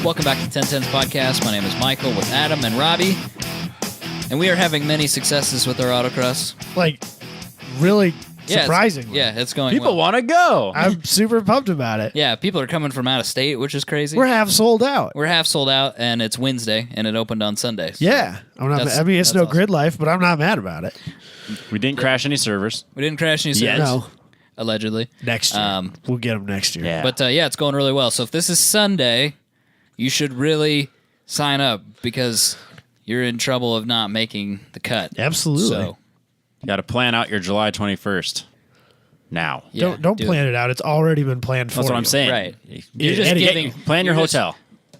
Welcome back to 1010 Podcast. My name is Michael with Adam and Robbie. And we are having many successes with our autocross. Like, really Yeah, surprisingly. it's going People well. want to go. I'm super pumped about it. Yeah, people are coming from out of state, which is crazy. We're half sold out. We're half sold out, and it's Wednesday, and it opened on Sunday. So Yeah. That's- I mean, it's that's no awesome. grid life, but I'm not mad about it. We didn't crash any servers. We didn't crash any Yet. servers, No. allegedly. Next year. Um, We'll get them next year. Yeah. But it's going really well. So if this is Sunday, you should really sign up because you're in trouble of not making the cut. Absolutely. So You got to plan out your July 21st now. yeah, don't do plan it. it out. It's already been planned for That's what you. I'm saying. Right. You- You're just get- giving- plan your you're just- hotel.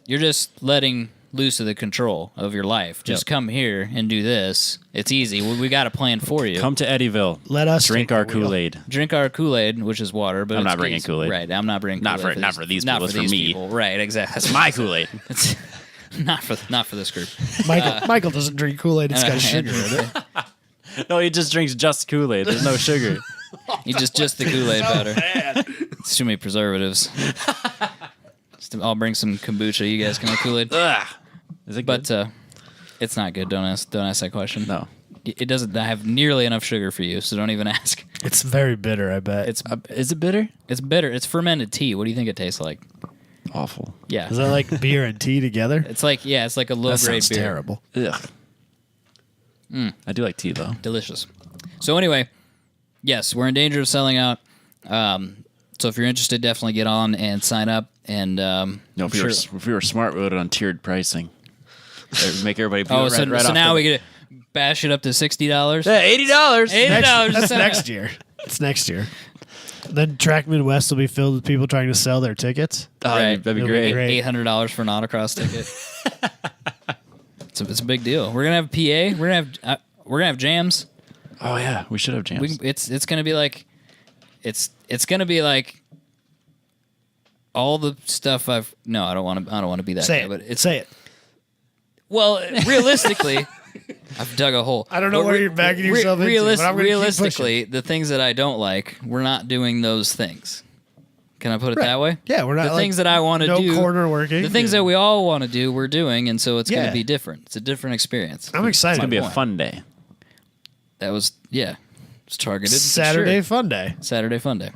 You're just letting loose of the control of your life. Just come here and do this. It's easy. We got a plan for you. Come to Eddyville. Let us drink take our the wheel. Kool-Aid. Drink our Kool-Aid, which is water. But I'm it's not bringing easy. Kool-Aid. Right. I'm not bringing Not Kool-Aid for- not for these not people, for it's for these me. people. Right. Exactly. It's my Kool-Aid. It's not for this group. Michael doesn't drink Kool-Aid. It's got sugar in it. No, he just drinks just Kool-Aid. There's no sugar. You just the Kool-Aid powder. It's too many preservatives. I'll bring some kombucha. You guys can have Kool-Aid. Ugh. Is it good? But it's not good. Don't ask that question. No. It doesn't have nearly enough sugar for you, so don't even ask. It's very bitter, I bet. It's Is it bitter? it's bitter. It's fermented tea. What do you think it tastes like? Awful. Yeah. Is that like beer and tea together? It's like it's like a low That grade sounds beer. terrible. Ugh. I do like tea, though. Delicious. So anyway, yes, we're in danger of selling out. So if you're interested, definitely get on and sign up. And No, if we were smart, we would have done tiered pricing. Make everybody pay so right off now the- we get bash it up to $60. Yeah, $80. $80. That's next year. It's next year. Then Track Midwest will be filled with people trying to sell their tickets. Oh, Right. that'd be It'll be great. great. $800 for an autocross ticket. It's a big deal. We're gonna have PA. We're gonna have jams. Oh yeah, we should have jams. It's gonna be like it's gonna be like all the stuff I don't want to be that Say guy, it. but it's Say it. well realistically I've dug a hole. I don't know But where you're backing yourself into, but I'm gonna keep realistically, the things that I don't like, we're not doing those things. Can I put it Right. that way? Yeah, we're not The like, things that I want to no do. corner working. The things that we all want to do, we're doing, and so it's going Yeah. to be different. It's a different experience. I'm excited. It's gonna be a point. fun day. That was it's targeted. for Saturday sure. fun day. Saturday fun day.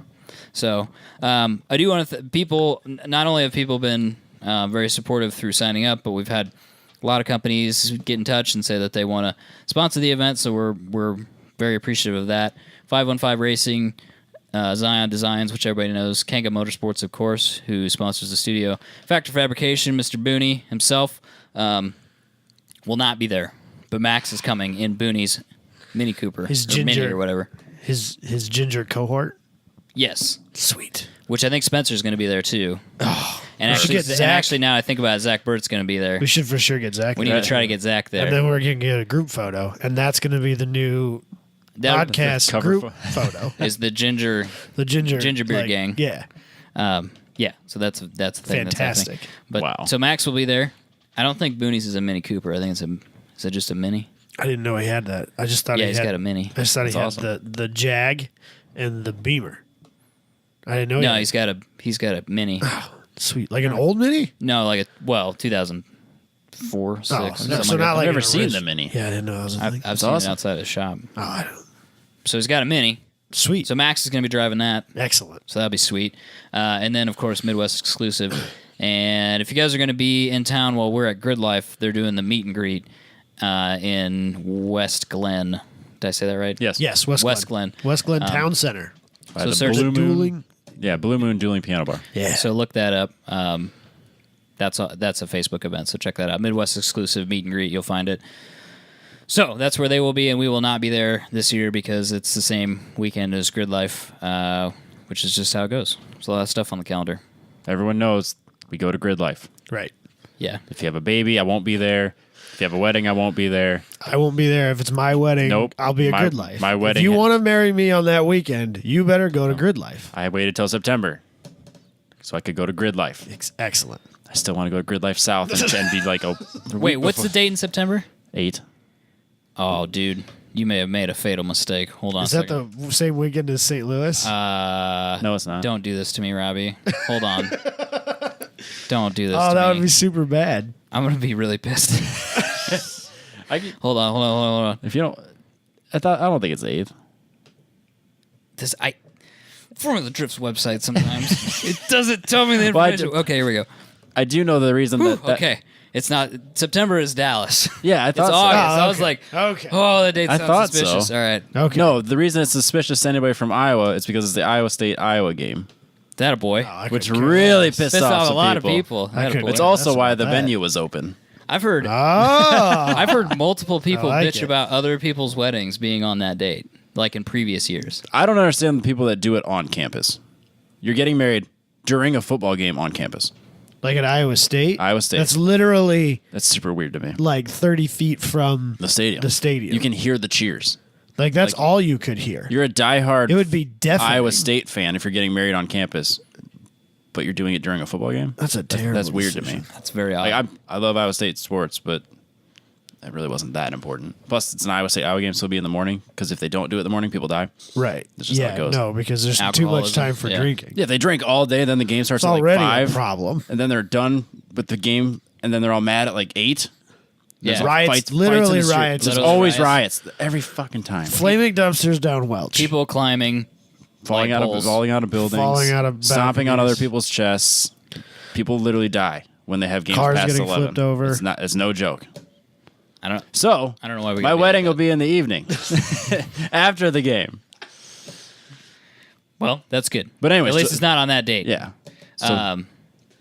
So I do want to people. Not only have people been very supportive through signing up, but we've had a lot of companies get in touch and say that they want to sponsor the event. So we're very appreciative of that. 515 Racing, Zion Designs, which everybody knows, Kanga Motorsports, of course, who sponsors the studio. Factor Fabrication, Mr. Booney himself will not be there, but Max is coming in Booney's Mini Cooper, His or Mini ginger- or whatever. His ginger cohort. Yes. Sweet. Which I think Spencer's going to be there too. Oh, and we should actually, get and Zach. actually, now I think about it, Zach Burt's going to be there. We should for sure get Zach. We need there. to try to get Zach there. And then we're going to get a group photo. And that's going to be the new That podcast cover group photo. is the ginger. The ginger beard gang. Yeah. Yeah, so that's the thing. That's Fantastic. happening. But Wow. so Max will be there. I don't think Booney's is a Mini Cooper. I think is it just a Mini? I didn't know he had that. I just thought Yeah, he he's had got a Mini. I just thought he That's had awesome. the Jag and the Beamer. I didn't know he No, had he's got a Mini. sweet. Like an old Mini? No, like 2004, 6. Oh, something no, like so that. not like never an seen orig- the Mini. Yeah, I didn't know that was a thing. I've seen awesome. it outside the shop. Oh, I don't. So he's got a Mini. Sweet. So Max is going to be driving that. Excellent. So that'll be sweet. And then, of course, Midwest exclusive. And if you guys are going to be in town while we're at Grid Life, they're doing the meet and greet in West Glen. Did I say that right? Yes. Yes, West Glen. West Glen Town Center. By So the search Blue Moon. Dueling. Yeah, Blue Moon Dueling Piano Bar. Yeah. So look that up. That's a Facebook event, so check that out. Midwest exclusive meet and greet. You'll find it. So that's where they will be, and we will not be there this year because it's the same weekend as Grid Life, which is just how it goes. There's a lot of stuff on the calendar. Everyone knows we go to Grid Life. Right. Yeah. If you have a baby, I won't be there. If you have a wedding, I won't be there. I won't be there. If it's my wedding, Nope. I'll be at My- Grid Life. my If wedding- you want to marry me on that weekend, you better go to Grid Life. I waited till September so I could go to Grid Life. Excellent. I still want to go to Grid Life South and be like a Wait, what's the date in September? 8. Oh, dude, you may have made a fatal mistake. Hold on Is a that second. the same weekend as St. Louis? No, it's not. Don't do this to me, Robbie. Hold on. Don't do this Oh, to that me. would be super bad. I'm going to be really pissed. Hold on. If you don't, I don't think it's the 8th. Formula Drift's website sometimes. It doesn't tell me the Well, information. Okay, here we go. I do know the reason that. Okay. It's not September is Dallas. Yeah, I It's thought so. August. Oh, I was okay. like, Okay. oh, that date I sounds thought suspicious. so. All right. Okay. No, the reason it's suspicious to anybody from Iowa is because it's the Iowa State-Iowa game, That a boy. I which could care really less. pissed Pissed off off a some lot of people. I That a could- boy. It's also That's why about the that. venue was open. I've heard Oh. I've heard multiple people I like bitch it. about other people's weddings being on that date, like in previous years. I don't understand the people that do it on campus. You're getting married during a football game on campus. Like at Iowa State? Iowa State. That's literally That's super weird to me. like 30 feet from The stadium. the stadium. You can hear the cheers. Like, that's all you could hear. You're a diehard It would be deafening. Iowa State fan if you're getting married on campus, but you're doing it during a football game. That's a terrible That's weird to decision. me. That's very odd. Like I love Iowa State sports, but it really wasn't that important. Plus, it's an Iowa State Iowa game, so it'll be in the morning. Because if they don't do it in the morning, people die. Right. That's just how yeah, it goes. no, because there's too much Alcoholism, time for yeah. drinking. Yeah, if they drink all day, then the game starts It's at like already 5, a problem. and then they're done with the game, and then they're all mad at like 8. There's, Yeah. like, Riots, fights in literally the street. riots. There's Literally always riots. riots every fucking time. Flaming dumpsters down Welch. People climbing, falling light out poles. of buildings, Falling out of stomping on other balconies. people's chests. People literally die when they have games Cars past getting 11. flipped over. It's no joke. I don't So know why we my got wedding beat, will be in the evening after the game. Well, that's good. But anyway, at least so- it's not on that date. Yeah. So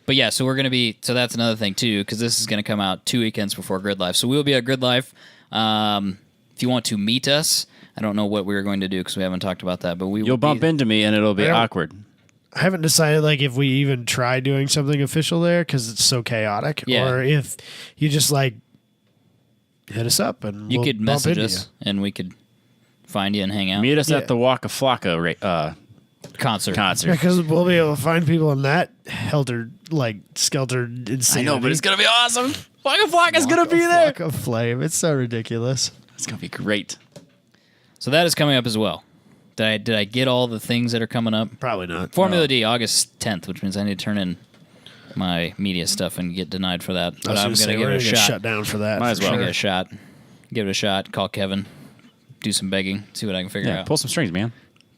But yeah, so we're going to be, so that's another thing too, because this is going to come out 2 weekends before Grid Life. So we'll be at Grid Life. If you want to meet us, I don't know what we're going to do because we haven't talked about that, but we you'll will bump be, into me and it'll be I don't- awkward. I haven't decided like if we even try doing something official there because it's so chaotic, Yeah. or if you just like hit us up and You we'll could bump message into us and we could find you and hang out. Meet us Yeah. at the Waka Flocka Concert. concert. because we'll be able to find people in that helter like skelter insanity. I know, but it's gonna be awesome. Waka Flocka's gonna be there. Flock of flame. It's so ridiculous. It's gonna be great. So that is coming up as well. Did I get all the things that are coming up? Probably not. Formula D, August 10th, which means I need to turn in my media stuff and get denied for that. But I'm going to give it a shot. Shut down for that. Might as for well. Give sure. it a shot. Give it a shot. Call Kevin. Do some begging. See what I can figure Yeah, out. pull some strings, man.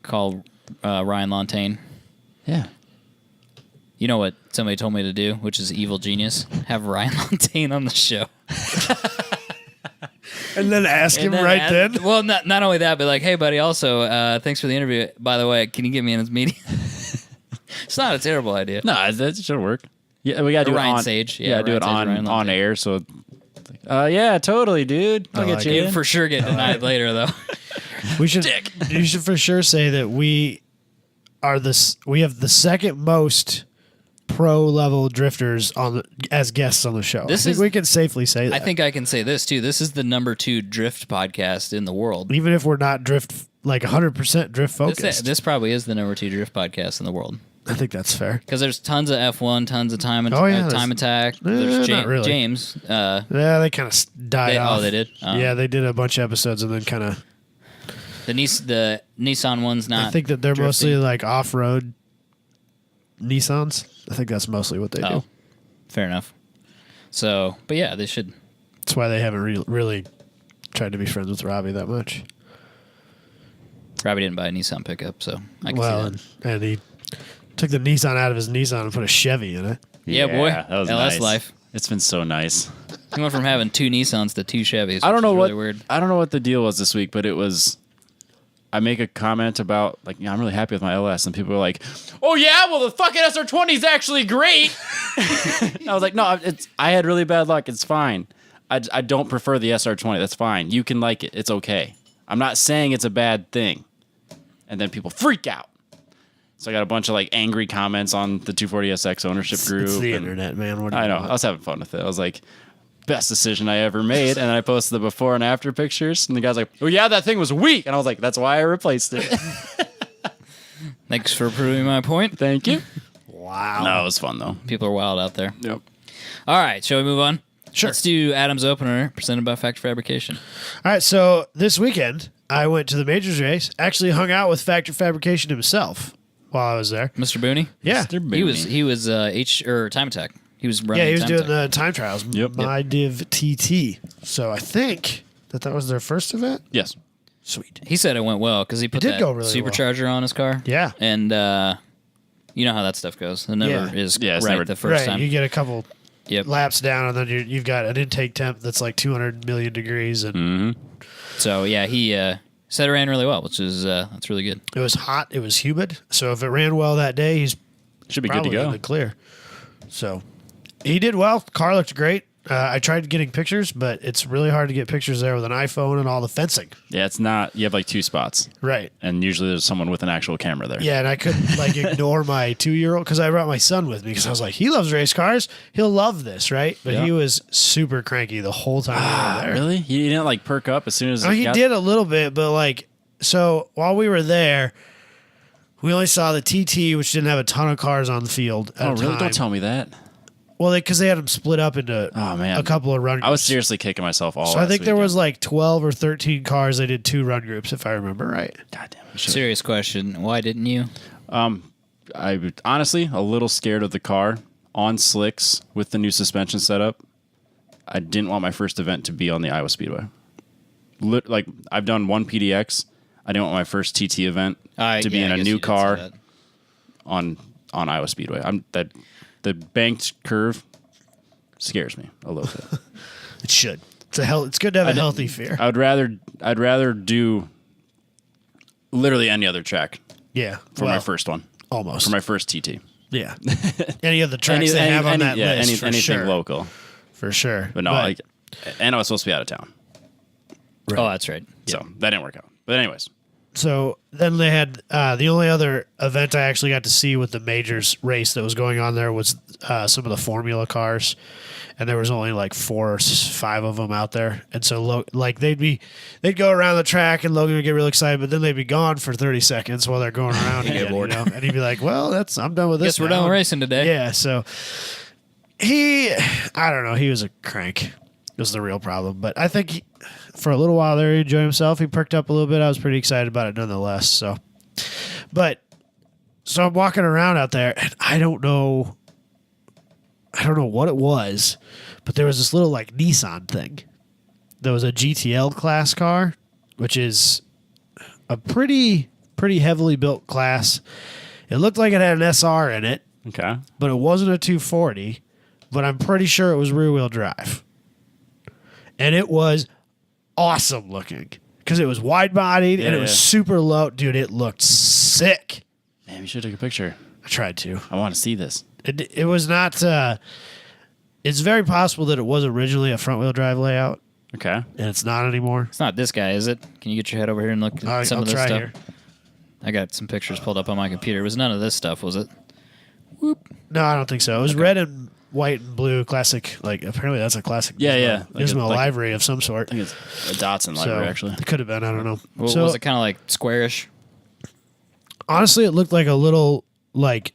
Call Ryan Lontaine. Yeah. You know what somebody told me to do, which is evil genius? Have Ryan Lontaine on the show. And then ask him And right add- then. Well, not only that, but like, hey, buddy, also, thanks for the interview. By the way, can you get me in his meeting? It's not a terrible idea. No, that should work. Yeah, we gotta do Ryan it on. Sage. Yeah, Yeah, do Ryan it Sage, on Ryan on Lontaine. air. So, yeah, totally, dude. I'll I get like you it. You'd in. for sure get denied later, though. We should. You should for sure say that we are this. We have the second most pro level drifters on the, as guests on the show. This I think is- we can safely say that. I think I can say this, too. This is the number 2 drift podcast in the world. even if we're not drift like 100% drift focused. This probably is the number 2 drift podcast in the world. I think that's fair. Because there's tons of F1, tons of time Oh, yeah, time attack. not There's really. James. Yeah, they kind of died off. They did? Oh. Yeah, they did a bunch of episodes and then kind of. The Nissan one's not. I think that they're drifting. mostly like off road Nissans. I think that's mostly what they Oh, do. fair enough. So, but yeah, they should. That's why they haven't really tried to be friends with Robbie that much. Robbie didn't buy a Nissan pickup, so I can Well, see that. and he took the Nissan out of his Nissan and put a Chevy in it. Yeah, boy. that was LS nice. life. It's been so nice. He went from having 2 Nissans to 2 Chevys. I don't which know is what really weird. I don't know what the deal was this week, but it was. I make a comment about like, I'm really happy with my LS, and people are like, "Oh yeah, well the fucking SR20 is actually great." I was like, "No, I had really bad luck. It's fine. I don't prefer the SR20. That's fine. You can like it. It's okay. I'm not saying it's a bad thing." And then people freak out. So I got a bunch of like angry comments on the 240SX ownership group. It's the and- internet, man. What do I you know. want? I was having fun with it. I was like, best decision I ever made. And I posted the before and after pictures. And the guy's like, oh, yeah, that thing was weak. And I was like, that's why I replaced it. Thanks for proving my point. Thank you. Wow. No, it was fun, though. People are wild out there. Yep. All right, shall we move on? Sure. Let's do Adam's opener, presented by Factor Fabrication. All right, so this weekend I went to the Majors race. Actually hung out with Factor Fabrication himself. while I was there. Mr. Booney. Yeah. Mr. He was Time Attack. He was running. Yeah, he was Time doing Attack. the time trials. Yep. My Div TT. So I think that was their first event. Yes. Sweet. He said it went well because he put did that go really supercharger on his car. Yeah. And you know how that stuff goes. It never is Yeah, it's right never- the first Right. time. You get a couple Yep. laps down, and then you've got an intake temp that's like 200 million degrees, and So yeah, he said it ran really well, which is that's really good. it was hot. It was humid. So if it ran well that day, he's Should be good to probably in go. the clear. So he did well. Car looked great. I tried getting pictures, but it's really hard to get pictures there with an iPhone and all the fencing. Yeah, it's not. You have like 2 spots, Right. and usually there's someone with an actual camera there. Yeah, and I couldn't like ignore my 2-year-old because I brought my son with me because I was like, he loves race cars. He'll love this, right? But Yeah. he was super cranky the whole time we were there. Really? He didn't like perk up as soon as I mean, he got- did a little bit, but like, so while we were there, we only saw the TT, which didn't have a ton of cars on the field at Oh, a really? time. Don't tell me that. Well, because they had them split up into Oh man, a couple of run groups. I was seriously kicking myself all. So I last think there weekend. was like 12 or 13 cars. They did 2 run groups, if I remember right. God damn. I should've- Serious question: why didn't you? I would- honestly a little scared of the car on slicks with the new suspension setup. I didn't want my first event to be on the Iowa Speedway. Like I've done one PDX. I didn't want my first TT event to be in a new car on Iowa Speedway. The banked curve scares me a little bit. It should. It's good to have a healthy fear. I'd rather do literally any other track Yeah. for my first one. Almost. For my first TT. Yeah. Any of the tracks they have on that list, for anything sure. local. For sure. But no, and I was supposed to be out of town. Oh, that's right. So that didn't work out. But anyways, So then they had the only other event I actually got to see with the majors race that was going on there was some of the Formula cars, and there was only like 4 or 5 of them out there. And so they'd go around the track, and Logan would get really excited, but then they'd be gone for 30 seconds while they're going around again. bored. You know? And he'd be like, "Well, I'm done with this. Guess we're now." done racing today. Yeah. So I don't know. He was a crank. Was the real problem, but I think for a little while there he enjoyed himself. He perked up a little bit. I was pretty excited about it nonetheless. So I'm walking around out there, and I don't know what it was, but there was this little like Nissan thing. There was a GTL class car, which is a pretty heavily built class. It looked like it had an SR in it, okay. but it wasn't a 240. But I'm pretty sure it was rear wheel drive. And it was awesome looking because it was wide bodied and it was Yeah. super low. Dude, it looked sick. Man, we should take a picture. I tried to. I want to see this. It was not. It's very possible that it was originally a front wheel drive layout Okay. and it's not anymore. It's not this guy, is it? Can you get your head over here and look at some I'll of this try stuff? here. I got some pictures pulled up on my computer. It was none of this stuff, was it? No, I don't think so. It was red and white and blue classic. Like apparently that's a classic. Yeah, Gizmo, yeah. Like Gizmo a- like- library of some sort. I think it's a Datsun So library, actually. it could have been. I don't know. Well, So was it kind of like squarish? honestly, it looked like a little like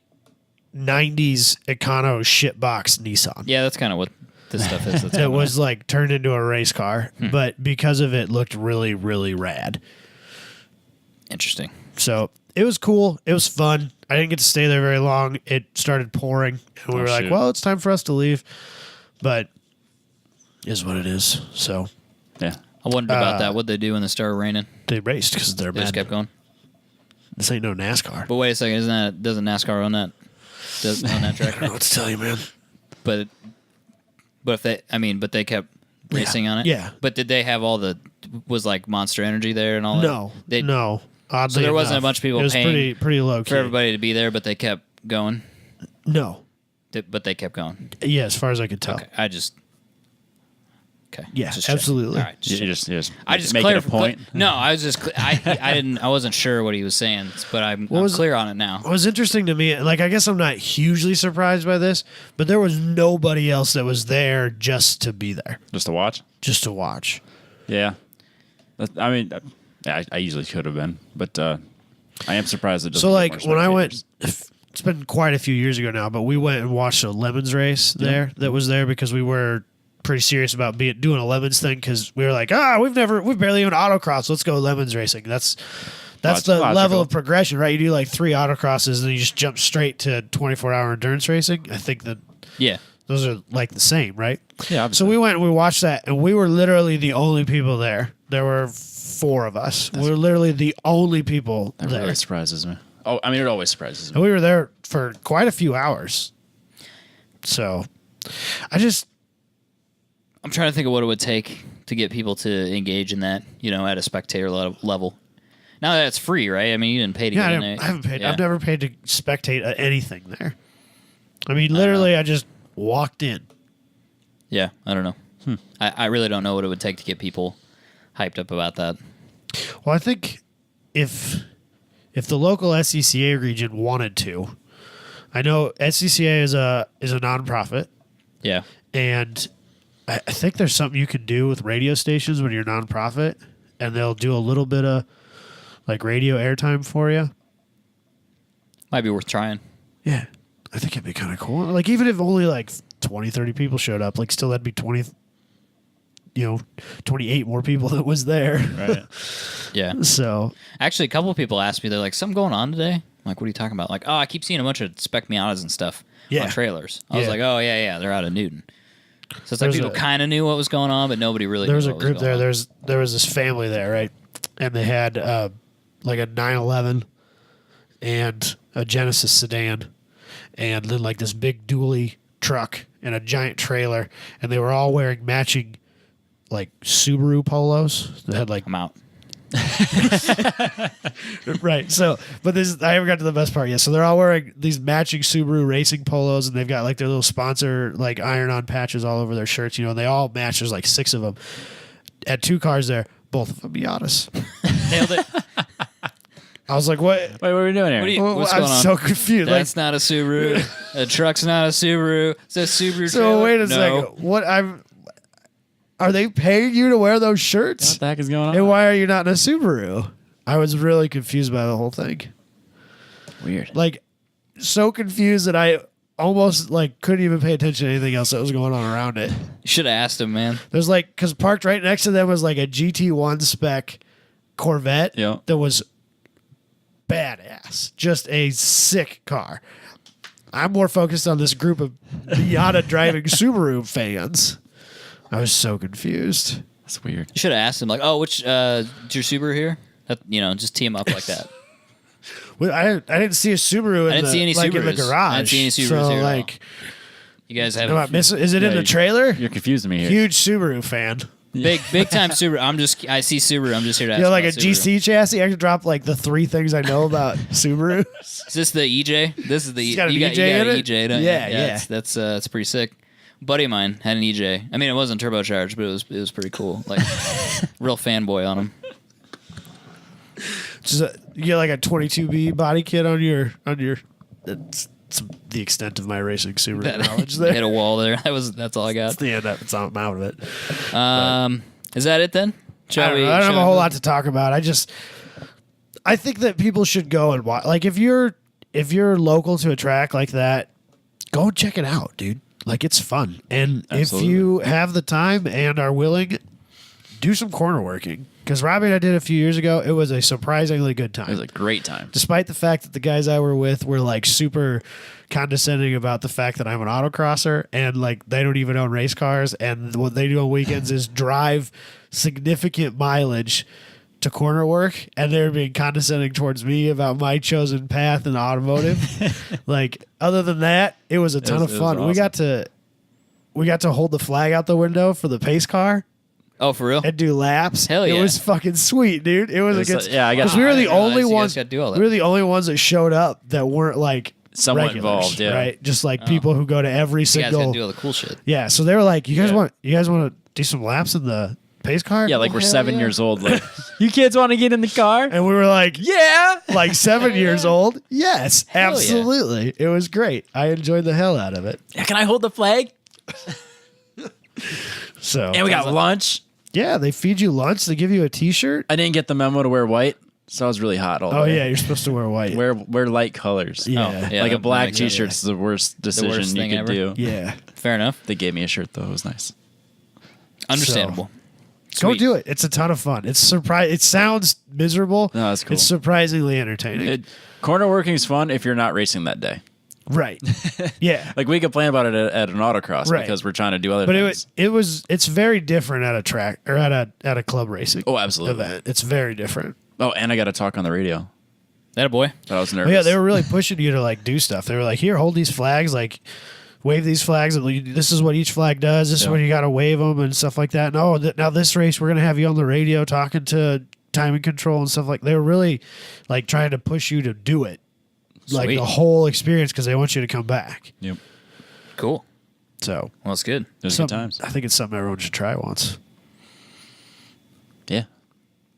90s Econo shitbox Nissan. Yeah, that's kind of what this stuff is. That's It coming was like turned into a race car, but because of it looked really, really rad. up. Interesting. So it was cool. It was fun. I didn't get to stay there very long. It started pouring, and we Oh, were like, shoot. well, it's time for us to leave. But is what it is. So Yeah. I wondered about that. What'd they do when it started raining? they raced because they're They just mad. kept going. This ain't no NASCAR. But wait a second, doesn't NASCAR own that? Does own that I don't know track? what to tell you, man. But if but they kept racing on it. Yeah. But did they have was like Monster Energy there and all No, that? no. Oddly So there wasn't enough, a bunch of people it was paying pretty low key. for everybody to be there, but they kept going. No. But they kept going. Yeah, as far as I could tell. Okay, Okay. Yeah, Just checking. absolutely. All right. You just I just make it a clarified. point. No, I was just I wasn't sure what he was saying, but I'm was- clear on it now. What was interesting to me, like I guess I'm not hugely surprised by this, but there was nobody else that was there just to be there, Just to watch? just to watch. Yeah. I mean, I usually could have been, but I am surprised it doesn't So get like more when I went, spectators. it's been quite a few years ago now, but we went and watched a Lemons race there that was there because we were pretty serious about doing a Lemons thing because we were like, we've barely even autocross. Let's go Lemons racing. That's That's the logical. level of progression, right? You do like 3 autocrosses, and then you just jump straight to 24-hour endurance racing. I think that Yeah. those are like the same, right? Yeah, So obviously. we went and we watched that, and we were literally the only people there. There were 4 of us. We were literally the only people That there. really surprises me. Oh, I mean, it always surprises me. And we were there for quite a few hours. So I'm trying to think of what it would take to get people to engage in that, at a spectator level. Now that's free, right? I mean, you didn't pay to yeah, get in there. I haven't paid. Yeah. I've never paid to spectate anything there. I mean, literally, I just walked in. Yeah, I don't know. I really don't know what it would take to get people hyped up about that. Well, I think if the local SCCA region wanted to, I know SCCA is a nonprofit, Yeah. and I think there's something you can do with radio stations when you're nonprofit, and they'll do a little bit of like radio airtime for you. Might be worth trying. Yeah, I think it'd be kind of cool. Like even if only like 20, 30 people showed up, like still that'd be 28 more people that was there. Right. Yeah. So Actually, a couple of people asked me, they're like, something going on today? I'm like, what are you talking about? Like, oh, I keep seeing a bunch of Spec Miatas and stuff Yeah. on trailers. I was Yeah. like, oh, yeah, they're out of Newton. So it's like There's people a- kind of knew what was going on, but nobody really there was knew a what group was going there. on. There was this family there, right? And they had like a 911 and a Genesis sedan, and then like this big dually truck and a giant trailer, and they were all wearing matching like Subaru polos that had like I'm out. right. So, but this I haven't got to the best part yet. So they're all wearing these matching Subaru racing polos, and they've got like their little sponsor like iron-on patches all over their shirts. And they all match. There's like 6 of them. Had 2 cars there, both of them Miatas. Nailed it. I was like, what? Wait, what are we doing here? What do you- What's I'm going on? so confused. Like, That's not a Subaru. A truck's not a Subaru. It's a Subaru so trailer. wait a No. second. Are they paying you to wear those shirts? What the heck is going on? And why are you not in a Subaru? I was really confused by the whole thing. Weird. Like, so confused that I almost like couldn't even pay attention to anything else that was going on around it. You should have asked him, man. There's like, because parked right next to them was like a GT1 spec Corvette Yeah. that was badass, just a sick car. I'm more focused on this group of Miata driving Subaru fans. I was so confused. That's weird. You should have asked him, like, oh, which, is your Subaru here? That, just tee him up like that. Well, I didn't see a Subaru in, I didn't the, see any like in the Subarus. garage. I didn't see any Subarus so here at all. like, You guys am I have missing? Is it in Yeah, the trailer? You're confusing me here. Huge Subaru fan. big time Subaru. I see Subaru. I'm just here to ask You know, like a about Subaru. GC chassis. I could drop like the 3 things I know about Subaru. Is this the EJ? This is the It's got an you got EJ in an it? EJ, don't you? Yeah, yeah. That's pretty sick. Buddy of mine had an EJ. I mean, it wasn't turbocharged, but it was pretty cool. Like real fanboy on him. You get like a 22B body kit on your. That's the extent of my racing Subaru knowledge Hit there. a wall there. That's all I got. That's the end. That's I'm out of it. Is that it then? I don't have a whole lot to talk about. I think that people should go and watch. Like if you're local to a track like that, go and check it out, dude. Like it's fun, and Absolutely. if you have the time and are willing, do some corner working. Because Robbie and I did a few years ago. It was a surprisingly good time. It was a great time. Despite the fact that the guys I were with were like super condescending about the fact that I'm an autocrosser and like they don't even own race cars, and what they do on weekends is drive significant mileage to corner work, and they're being condescending towards me about my chosen path in automotive. Like other than that, it was a ton of was fun. awesome. We got to hold the flag out the window for the pace car Oh, for real? and do laps. Hell yeah. It was fucking sweet, dude. It was It was, against, yeah, I got- because we were I the didn't realize only you guys ones. got to do all that. We were the only ones that showed up that weren't like Somewhat regulars, involved, yeah. right? Just like people who go to every You guys got single. to do all the cool shit. Yeah, so they were like, "You guys Yeah. want to do some laps in the pace car?" Yeah, like Well, we're hell 7 yeah. years old. Like, you kids want to get in the car? and we were like, Yeah. like 7 years old. Yes, Hell yeah. absolutely. It was great. I enjoyed the hell out of it. Yeah, can I hold the flag? So And we got lunch. yeah, they feed you lunch. They give you a T-shirt. I didn't get the memo to wear white, so I was really hot all Oh day. yeah, you're supposed to wear white. Wear light colors. Yeah. Oh, yeah, Like that a black makes sense. T-shirt is the worst decision you thing could ever. do. Yeah. Fair enough. They gave me a shirt though. It was nice. Understandable. Go Sweet. do it. It's a ton of fun. It's It sounds miserable. No, that's cool. It's surprisingly entertaining. Corner working is fun if you're not racing that day. Right. Yeah. Like we complain about it at an autocross Right. because we're trying to do other But things. it's very different at a track or at a club racing Oh, absolutely. event. It's very different. Oh, and I got to talk on the radio. That a boy. But I was But nervous. yeah, they were really pushing you to like do stuff. They were like, "Here, hold these flags, like wave these flags. This is what each flag does. This is Yeah. when you got to wave them and stuff like that." No, now this race we're gonna have you on the radio talking to timing control and stuff like. They were really like trying to push you to do it, like Sweet. the whole experience because they want you to come back. Yep. Cool. So Well, it's good. Those are good times. I think it's something everyone should try once. Yeah.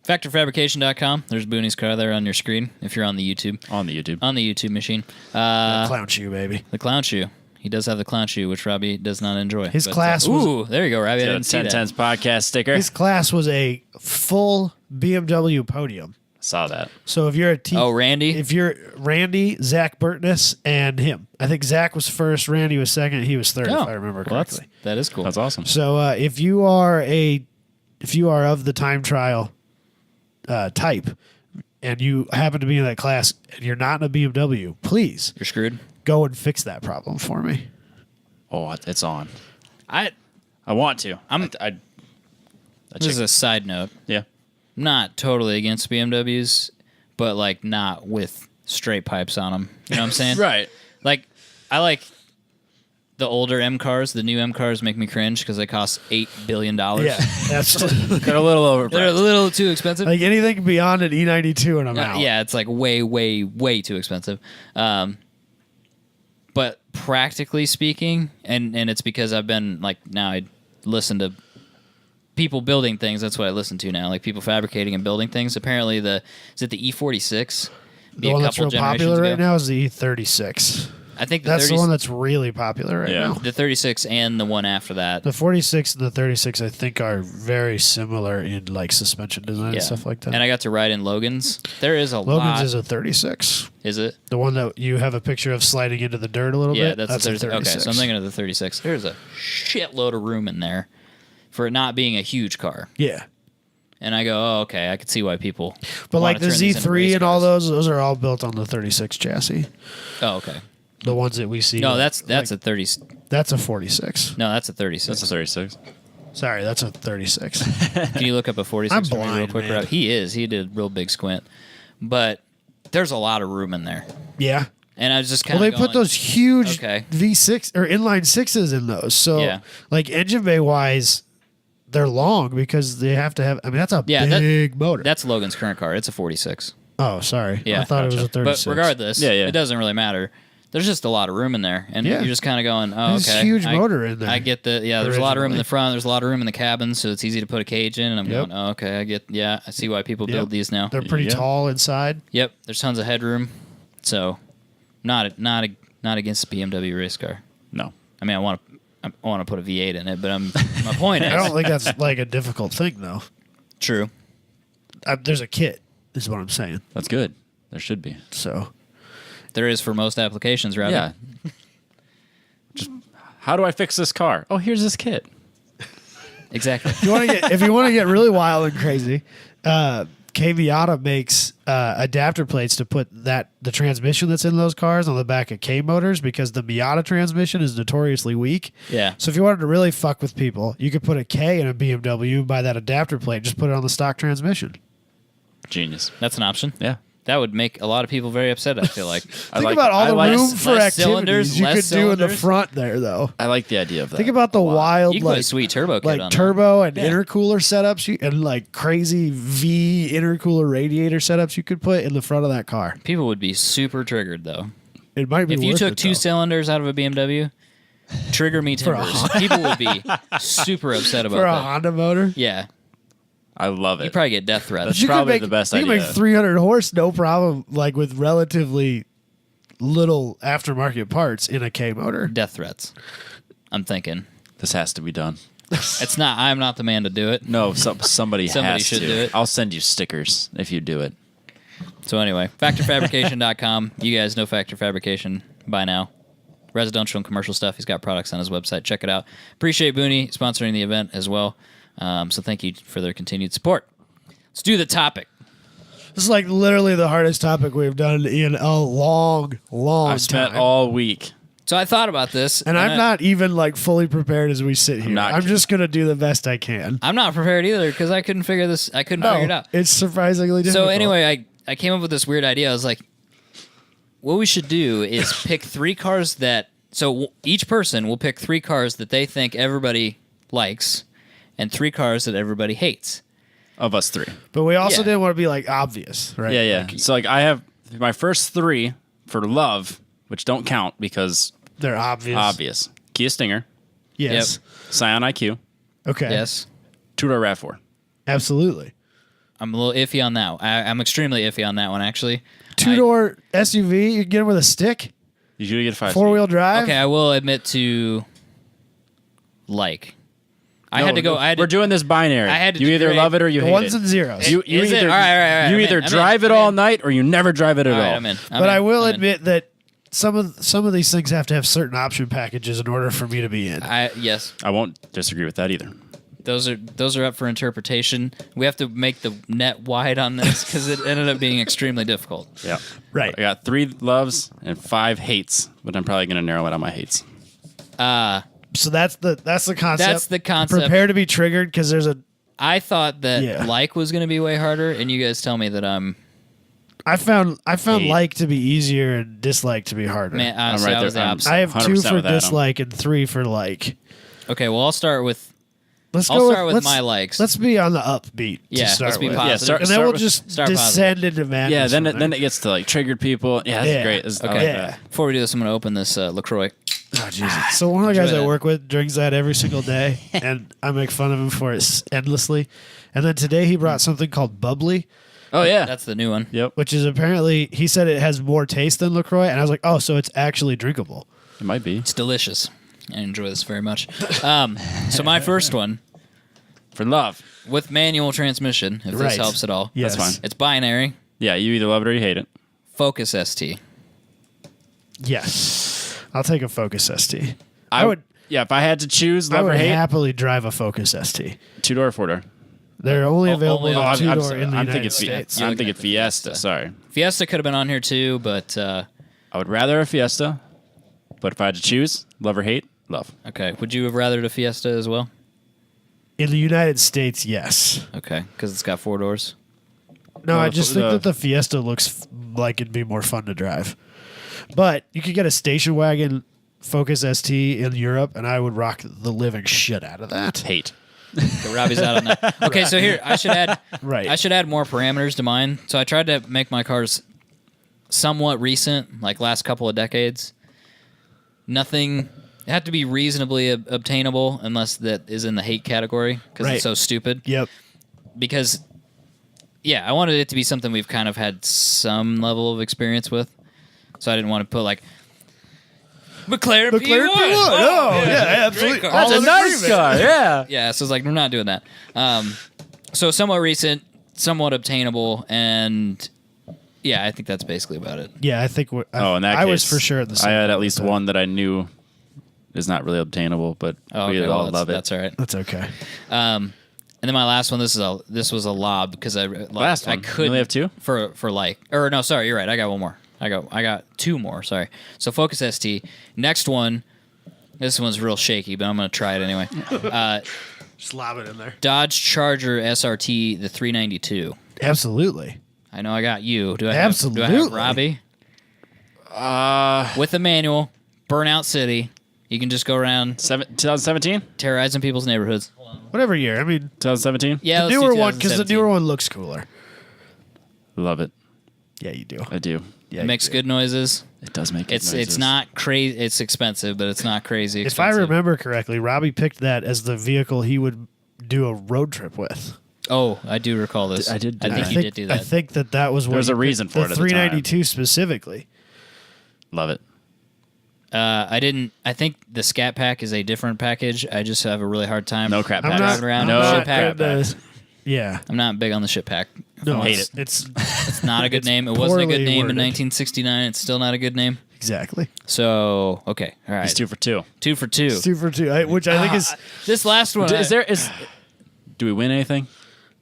FactorFabrication.com. There's Booney's car there on your screen if you're on the YouTube. On the YouTube. On the YouTube machine. Clown shoe, baby. The clown shoe. He does have the clown shoe, which Robbie does not enjoy. His But, class was- Ooh, there you go, Robbie. I Got a didn't see 10 that. Tense podcast sticker. His class was a full BMW podium. Saw that. So if you're a team, Oh, Randy? if you're Randy, Zach Burtness, and him, I think Zach was first, Randy was second, he was third, Oh, if I remember well, correctly. that is cool. That's awesome. So if you are of the time trial type, and you happen to be in that class, and you're not in a BMW, please You're screwed. go and fix that problem for me. Oh, it's on. I I want to. This is a side note. yeah. I'm not totally against BMWs, but like not with straight pipes on them. You know what I'm saying? Right. Like, I like the older M cars. The new M cars make me cringe because they cost $8 billion. Yeah, that's They're a little overpriced. They're a little too expensive. like anything beyond an E92, and I'm out. Yeah, it's like way, way, way too expensive. But practically speaking, and it's because I've been like now I listen to people building things. That's what I listen to now, like people fabricating and building things. Apparently, is it the E46? The one that's real popular right now is the E36. I think the That's 30, the one that's really popular right Yeah. now. the 36 and the one after that. The 46 and the 36, I think, are very similar in like suspension design and stuff like that. And I got to ride in Logan's. There is a Logan's lot. is a 36. Is it? The one that you have a picture of sliding into the dirt a little Yeah, bit. that's a 36. Okay, 36. so I'm thinking of the 36. There's a shitload of room in there for it not being a huge car. Yeah. And I go, oh, okay, I could see why people. But wanna like the turn these into Z3 race and all cars. those are all built on the 36 chassis. Oh, okay. The ones that we see. No, like- that's a 30. that's a 46. No, that's a 36. That's a 36. Sorry, that's a 36. Can you look up a 46 I'm for me real blind, quick? man. Rob? He is. He did a real big squint. But there's a lot of room in there. Yeah. And I was just Well, kind they of put those huge Okay. V6 or inline sixes in those. So, Yeah. like engine bay wise, they're long because they have to have. I mean, that's a Yeah, that- big motor. That's Logan's current car. It's a 46. Oh, sorry. Yeah, I thought it was a 36. But regardless, Yeah, yeah. it doesn't really matter. There's just a lot of room in there, and Yeah. you're just kind of going, "Oh, There's okay." a huge I- motor in there I get the There's a lot of room in originally. the front. There's a lot of room in the cabin, so it's easy to put a cage in. And I'm Yep. going, "Oh, okay, I get. Yeah, I see why people Yep. build these now." They're pretty Yeah. tall inside. Yep, there's tons of headroom, so not against the BMW race car. No. I mean, I want to put a V8 in it, but my point is I don't think that's like a difficult thing though. true. There's a kit, is what I'm saying. That's good. There should be. So There is for most applications, right? Yeah. Just how do I fix this car? Oh, here's this kit. exactly. if you want to get really wild and crazy, K-Miata makes adapter plates to put the transmission that's in those cars on the back of K motors because the Miata transmission is notoriously weak. Yeah. So if you wanted to really fuck with people, you could put a K in a BMW, buy that adapter plate, and just put it on the stock transmission. Genius. That's an option. Yeah. That would make a lot of people very upset, I feel like. Think about all the room for less activities cylinders, you less could do in the cylinders. front there, though. I like the idea of that. Think about the wild, You can put a like sweet turbo kit on like that. turbo and Yeah. intercooler setups, and like crazy V intercooler radiator setups you could put in the front of that car. People would be super triggered, though. It might be. If you worth took it, two though. cylinders out of a BMW, trigger me For a timbers. People would be super upset about for a that. Honda motor. Yeah. I love it. You probably get death threats. That's You could probably make, the best you could idea. make 300 horse no problem, like with relatively little aftermarket parts in a K motor. Death threats. I'm thinking. This has to be done. It's not. I'm not the man to do it. No, somebody Somebody has should to. do it. I'll send you stickers if you do it. So anyway, factorfabrication.com. You guys know Factor Fabrication by now. Residential and commercial stuff. He's got products on his website. Check it out. Appreciate Booney sponsoring the event as well. So thank you for their continued support. Let's do the topic. This is like literally the hardest topic we've done in a long I've spent time. all week. So I thought about this, And I'm not even like fully prepared as we sit here. not- I'm just gonna do the best I can. I'm not prepared either because I couldn't figure this. I couldn't figure it out. It's surprisingly difficult. So anyway, I came up with this weird idea. I was like, what we should do is pick 3 cars that. So each person will pick 3 cars that they think everybody likes, and 3 cars that everybody hates. Of us 3. but we also Yeah. didn't want to be like obvious, right? Yeah, yeah. Like, So like I have my first 3 for love, which don't count because they're obvious. obvious. Kia Stinger, Yes. Scion IQ, Okay. Yes, two-door RAV4. Absolutely. I'm a little iffy on that. I'm extremely iffy on that one actually. 2-door SUV. You can get them with a stick. You should get a 5. 4-wheel drive. Okay, I will admit to like. I had to go. We're doing this binary. I had to you either grade love it or you The hate ones it. and zeros. You Is it? either All right, you I'm either in, I'm drive in, it I'm all in. night or you never drive it at All right, all. I'm in. But I will I'm in. admit that some of these things have to have certain option packages in order for me to be in. Yes, I won't disagree with that either. those are up for interpretation. We have to make the net wide on this because it ended up being extremely difficult. Yeah. Right. I got 3 loves and 5 hates, but I'm probably going to narrow it on my hates. So that's the concept. That's the concept. Prepare to be triggered because there's a. I thought that Yeah. like was going to be way harder, and you guys tell me that I'm. I found Hate. like to be easier and dislike to be harder. Man, I'm honestly, right I was the there. opposite. I have 2 100% for with Adam. dislike and 3 for like. Okay, well, I'll start with. Let's I'll go start with let's- my likes. Let's be on the upbeat. Yeah, to start let's be with. positive. Yeah, start- And then we'll with- just start descend into madness. Yeah, then from then there. it gets to like triggered people. Yeah, that's Yeah. great. I like Okay. Yeah. that. Before we do this, I'm going to open this LaCroix. Oh, Jesus. So one of the guys Enjoy I that. work with drinks that every single day, and I make fun of him for it endlessly. And then today he brought something called Bubbly, Oh yeah. That's the new one. Yep. which is apparently he said it has more taste than LaCroix, and I was like, oh, so it's actually drinkable. It might be It's delicious. I enjoy this very much. So my first one for love. with manual transmission, if Right. this helps at all. Yes. That's fine. It's binary. Yeah, you either love it or you hate it. Focus ST. Yes. I'll take a Focus ST. I would Yeah, if I had to choose I love or would hate, happily drive a Focus ST. 2-door or 4-door. They're only available only on on- 2-door in the I'm United thinking States. I'm thinking Fiesta. Sorry, Fiesta could have been on here too, but I would rather a Fiesta, but if I had to choose, love or hate, love. okay. Would you have rathered a Fiesta as well? In the United States, yes. Okay, because it's got 4 doors. No, Well, I just the- think that the Fiesta looks like it'd be more fun to drive. But you could get a station wagon Focus ST in Europe, and I would rock the living shit out of that. Hate. Okay, Robbie's out on that. Okay, so here I should add. Right. I should add more parameters to mine. So I tried to make my cars somewhat recent, like last couple of decades. Nothing. It had to be reasonably obtainable, unless that is in the hate category because Right. it's so stupid. Yep. Because, yeah, I wanted it to be something we've kind of had some level of experience with. So I didn't want to put like McLaren P1. Oh, yeah, absolutely. car. All That's a in nice agreement. car. Yeah. Yeah, so it's like we're not doing that. So somewhat recent, somewhat obtainable, and yeah, I think that's basically about it. Yeah, I think Oh, in that I case, was for sure in the same I had boat at with least that. one that I knew is not really obtainable, but Oh, we okay, all well, love it. that's all right. That's okay. And then my last one, this was a lob because I Last I one? You could only have 2? for like or no, sorry, you're right. I got one more. I got 2 more. Sorry. So Focus ST. Next one. This one's real shaky, but I'm gonna try it anyway. Just lob it in there. Dodge Charger SRT, the 392. Absolutely. I know I got you. Do I have Absolutely. Robbie? With a manual, Burnout City. You can just go around 2017? terrorizing people's neighborhoods. Whatever year. I mean, 2017? Yeah, the let's do newer one because the 2017. newer one looks cooler. Love it. Yeah, you do. I do. Yeah, It makes you do. good noises. It does make good It's noises. not crazy. It's expensive, but it's not crazy If I expensive. remember correctly, Robbie picked that as the vehicle he would do a road trip with. Oh, I do recall this. I did I do think that. you did do that. I think that was what There's he a reason picked, for it the at the time. 392 specifically. Love it. I didn't. I think the Scat Pack is a different package. I just have a really hard time. No crap I'm packs. not driving around. No shit crap pack. packs. Yeah. I'm not big on the shit pack. No, Hate it's, it. It's Not a good name. It wasn't a good poorly name worded. in 1969. It's still not a good name. exactly. So okay, all right. He's 2 for 2. 2 for 2. 2 for 2, which I think is This last one. Is there is Do we win anything?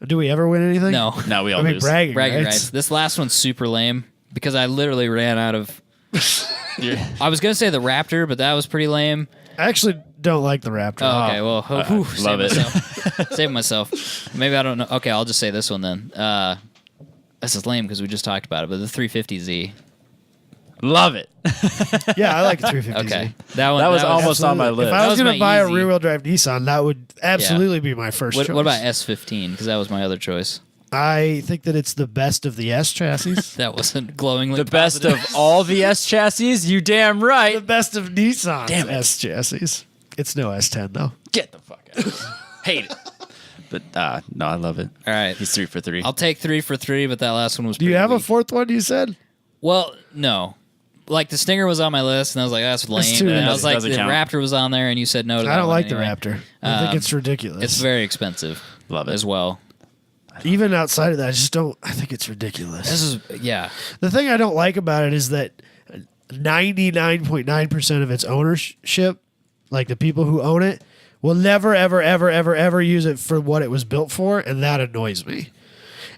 Do we ever win anything? No. No, we all I mean, lose. bragging Bragging rights. rights. This last one's super lame because I literally ran out of. I was gonna say the Raptor, but that was pretty lame. I actually don't like the Raptor. Oh, okay, well, love it. Save myself. Maybe I don't know. Okay, I'll just say this one then. This is lame because we just talked about it, but the 350Z. Love it. Yeah, I like the 350Z. Okay, that one. That was almost on my Absolutely. list. If I That was was going to my buy a easy. rear-wheel drive Nissan, that would absolutely be my first choice. What about S15? Because that was my other choice. I think that it's the best of the S chassis. That wasn't glowingly The best positive. of all the S chassis. You damn The right. best of Nissan's Damn it. S chassis. It's no S10 though. Get the fuck out. Hate it. But no, I love it. All right, He's 3 for 3. I'll take 3 for 3, but that last one was. Do you pretty have a weak. fourth one? You said. Well, no. Like the Stinger was on my list, and I was like, "That's lame." too And I easy. was like, Doesn't "The count. Raptor was on there," and you said no to that I don't one like the anyway. Raptor. I think it's ridiculous. It's very expensive. Love it. as well. Even outside of that, I just don't. I think it's ridiculous. This is The thing I don't like about it is that 99.9% of its ownership, like the people who own it, will never, ever, ever, ever, ever use it for what it was built for, and that annoys me.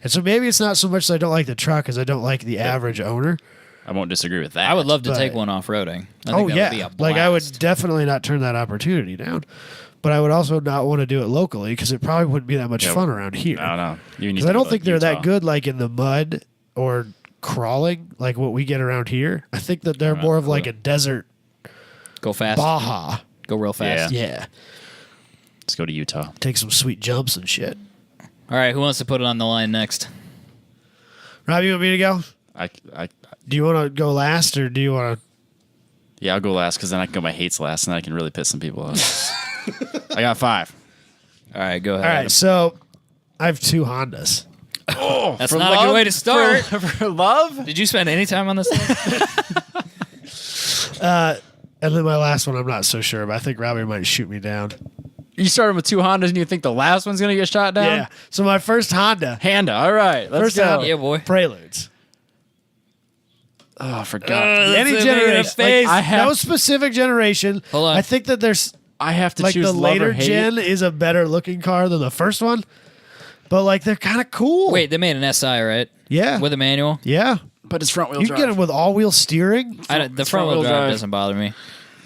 And so maybe it's not so much that I don't like the truck as I don't like the average owner. I won't disagree with that. I would love to But- take one off roading. Oh yeah, like I would definitely not turn that opportunity down. But I would also not want to do it locally because it probably wouldn't be that much fun around here. I don't know. You need Because to I don't go think to they're Utah. that good, like in the mud or crawling, like what we get around here. I think that they're more of like a desert go fast, Baja. go real fast. Yeah, Let's go to Utah. take some sweet jumps and shit. All right, who wants to put it on the line next? Rob, you want me to go? I Do you want to go last, or do you want to? yeah, I'll go last because then I can go my hates last, and I can really piss some people off. I got 5. All right, go ahead. All right, so I have 2 Hondas. Oh, That's not a good way to start. For love? Did you spend any time on this thing? And then my last one, I'm not so sure, but I think Robbie might shoot me down. You started with 2 Hondas, and you think the last one's gonna get shot down? Yeah. So my first Honda, Honda. All right, let's First go. Honda. Yeah, boy. Preludes. Oh, I forgot. Any That's generation. face. Like, I have- no specific generation. Hold on. I think that there's I have to like choose the love later or hate. gen is a better looking car than the first one, but like they're kind of cool. Wait, they made an SI, right? Yeah. With a manual. Yeah. but it's front wheel You can drive. get them with all wheel steering. The front wheel drive doesn't bother me.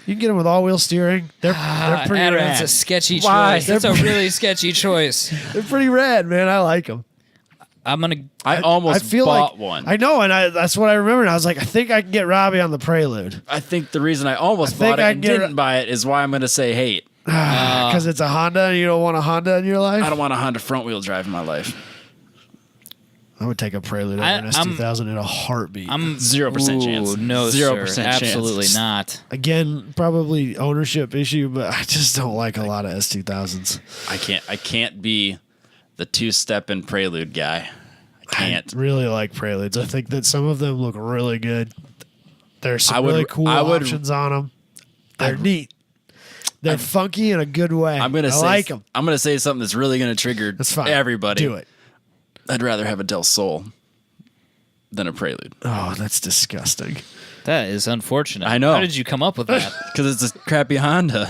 You can get them with all wheel steering. They're pretty Adam, rad. it's a sketchy Why? choice. That's a really sketchy choice. They're pretty rad, man. I like them. I'm gonna. I almost I feel bought like one. I know, and that's what I remember. And I was like, I think I can get Robbie on the Prelude I think the reason I almost I think bought it I and get didn't buy it is why I'm going to say hate. because it's a Honda, and you don't want a Honda in your life. I don't want a Honda front wheel drive in my life. I would take a Prelude over an I'm- S2000 in a heartbeat. I'm 0% chance. No, 0% sir. chance. Absolutely not. Again, probably ownership issue, but I just don't like a lot of S2000s. I can't be the 2-step and Prelude guy. I can't. I really like Preludes. I think that some of them look really good. There's some I would- really cool I would- options on them. They're neat. They're funky in a good way. I'm gonna I say like them. I'm gonna say something that's really gonna trigger That's fine. everybody. Do it. I'd rather have a Del Sol than a Prelude Oh, that's disgusting. That is unfortunate. I know. How did you come up with that? because it's a crappy Honda.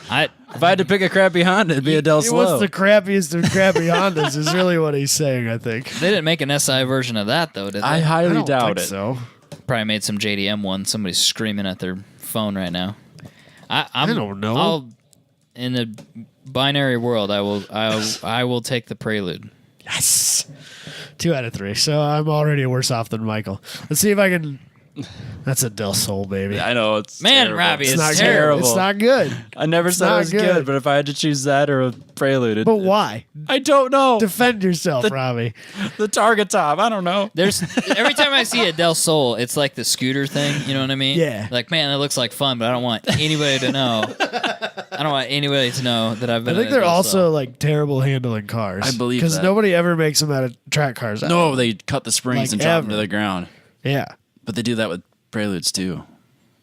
I If I had to pick a crappy Honda, it'd be a Del He wants Sol. the crappiest of crappy Hondas is really what he's saying, I think. they didn't make an SI version of that though, did they? I I highly don't doubt think it. so. Probably made some JDM one. Somebody's screaming at their phone right now. I don't know. I'll, in the binary world, I will take the Prelude. Yes. 2 out of 3. So I'm already worse off than Michael. Let's see if I can. That's a Del Sol, baby. I know it's Man, terrible. Robbie, it's it's not terrible. Good. It's not good. I never said it not was good. good. but if I had to choose that or a Prelude, But why? I don't know. Defend yourself, Robbie. The Target top, I don't know. There's every time I see a Del Sol, it's like the scooter thing. You know what I mean? Yeah. Like, man, that looks like fun, but I don't want anybody to know. I don't want anybody to know that I've been. I think in a they're Del also Sol. like terrible handling cars. I believe because that. nobody ever makes them out of track cars. No, they cut the springs Like and drop them to ever. the ground. Yeah, But they do that with Preludes too.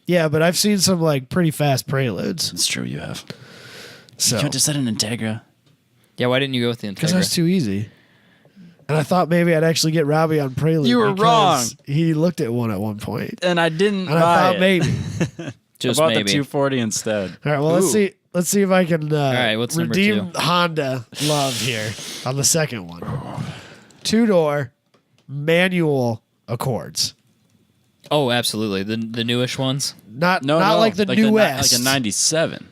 yeah, but I've seen some like pretty fast Preludes. It's true, you have. So You could have just said an Integra. Yeah, why didn't you go with the because Integra? that's too easy. And I thought maybe I'd actually get Robbie on Prelude. You were because wrong. He looked at one at one point, And I didn't and I buy thought it. maybe. Just I bought maybe. the 240 instead. All right, well, let's Ooh. see. let's see if I can right, what's number redeem two? Honda love here on the second one. 2-door manual Accords. Oh, absolutely. The newish ones. Not No, like the newest. like a 97.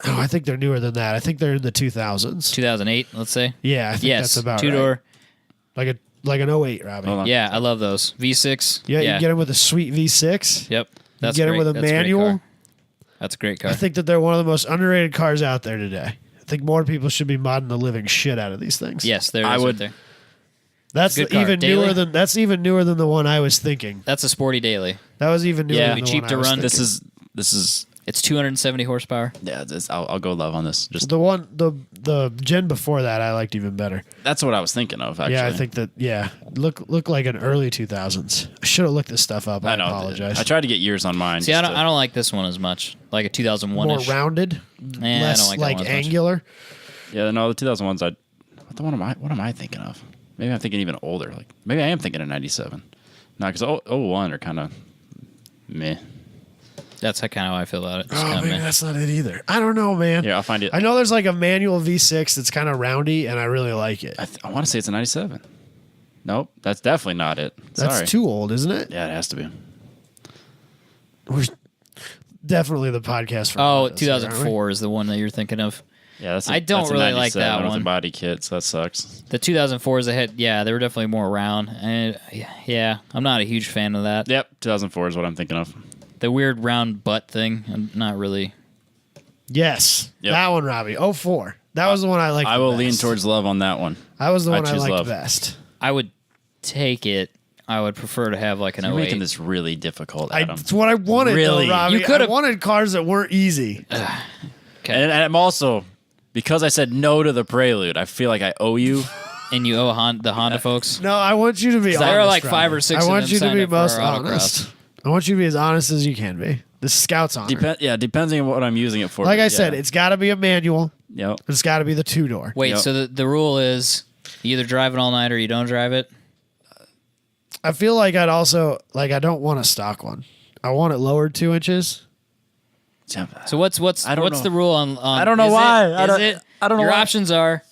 Oh, I think they're newer than that. I think they're in the 2000s. 2008, let's say. Yeah, I think Yes, that's about two-door. right. Like an 08, Robbie. Hold on. Yeah, I love those. V6. Yeah, you can get them with a sweet V6. Yep. That's get 'em great. with a That's great manual. car. That's a great car. I think that they're one of the most underrated cars out there today. I think more people should be modding the living shit out of these things. Yes, there it I is would- right there. That's Good car. even Daily? newer than the one I was thinking. That's a sporty daily. That was even newer Yeah. than Be the cheap one to I was run. thinking. This is It's 270 horsepower. yeah. I'll go love on this. Just the gen before that I liked even better. that's what I was thinking of. Actually, Yeah, I think that look like an early 2000s. I should have looked this stuff up. I know. apologize. I tried to get years on mine. See, I don't like this one as much. Like a 2001 More ish. rounded, I less don't like that like one as much. angular. Yeah, no, the 2001s. What am I thinking of? Maybe I'm thinking even older. Like maybe I am thinking of 97. No, because 01 are kind of meh. That's kind of how I feel about it. Just Oh, kinda maybe meh. that's not it either. I don't know, man. Yeah, I'll find it. I know there's like a manual V6 that's kind of roundy, and I really like it. I want to say it's a 97. Nope, that's definitely not it. That's Sorry. too old, isn't it? Yeah, it has to be. We're definitely the podcast for Oh, Hondas here, aren't we? 2004 is the one that you're thinking of. Yeah, that's. I don't that's a really like 97 that with one. the body kit, so that sucks. The 2004s ahead, yeah, they were definitely more round. And yeah, I'm not a huge fan of that. Yep, 2004 is what I'm thinking of. The weird round butt thing, I'm not really. Yes, Yep. that one, Robbie. 04. That was the one I liked. I the will best. lean towards love on that one. That was the I one I choose liked love. best. I would take it. I would prefer to have like an You're 08. making this really difficult, Adam. It's what I wanted, Really? though, Robbie. You could've- I wanted cars that weren't easy. Okay. and I'm also because I said no to the Prelude. I feel like I owe you. And you owe the Honda folks. No, I want you to be honest. There are like Robbie. 5 or 6 I of want them you to signed be up for most our honest. autocross. I want you to be as honest as you can be. This is Scout's honor. Depending on what I'm using it for. Like I yeah. said, it's got to be a manual. Yep. It's got to be the 2-door. Wait, Yep. so the rule is you either drive it all night or you don't drive it? I feel like I don't want a stock one. I want it lowered 2 inches. So what's I don't know. the rule on I don't know is why. It, I is don't- it, I don't know Your why. options are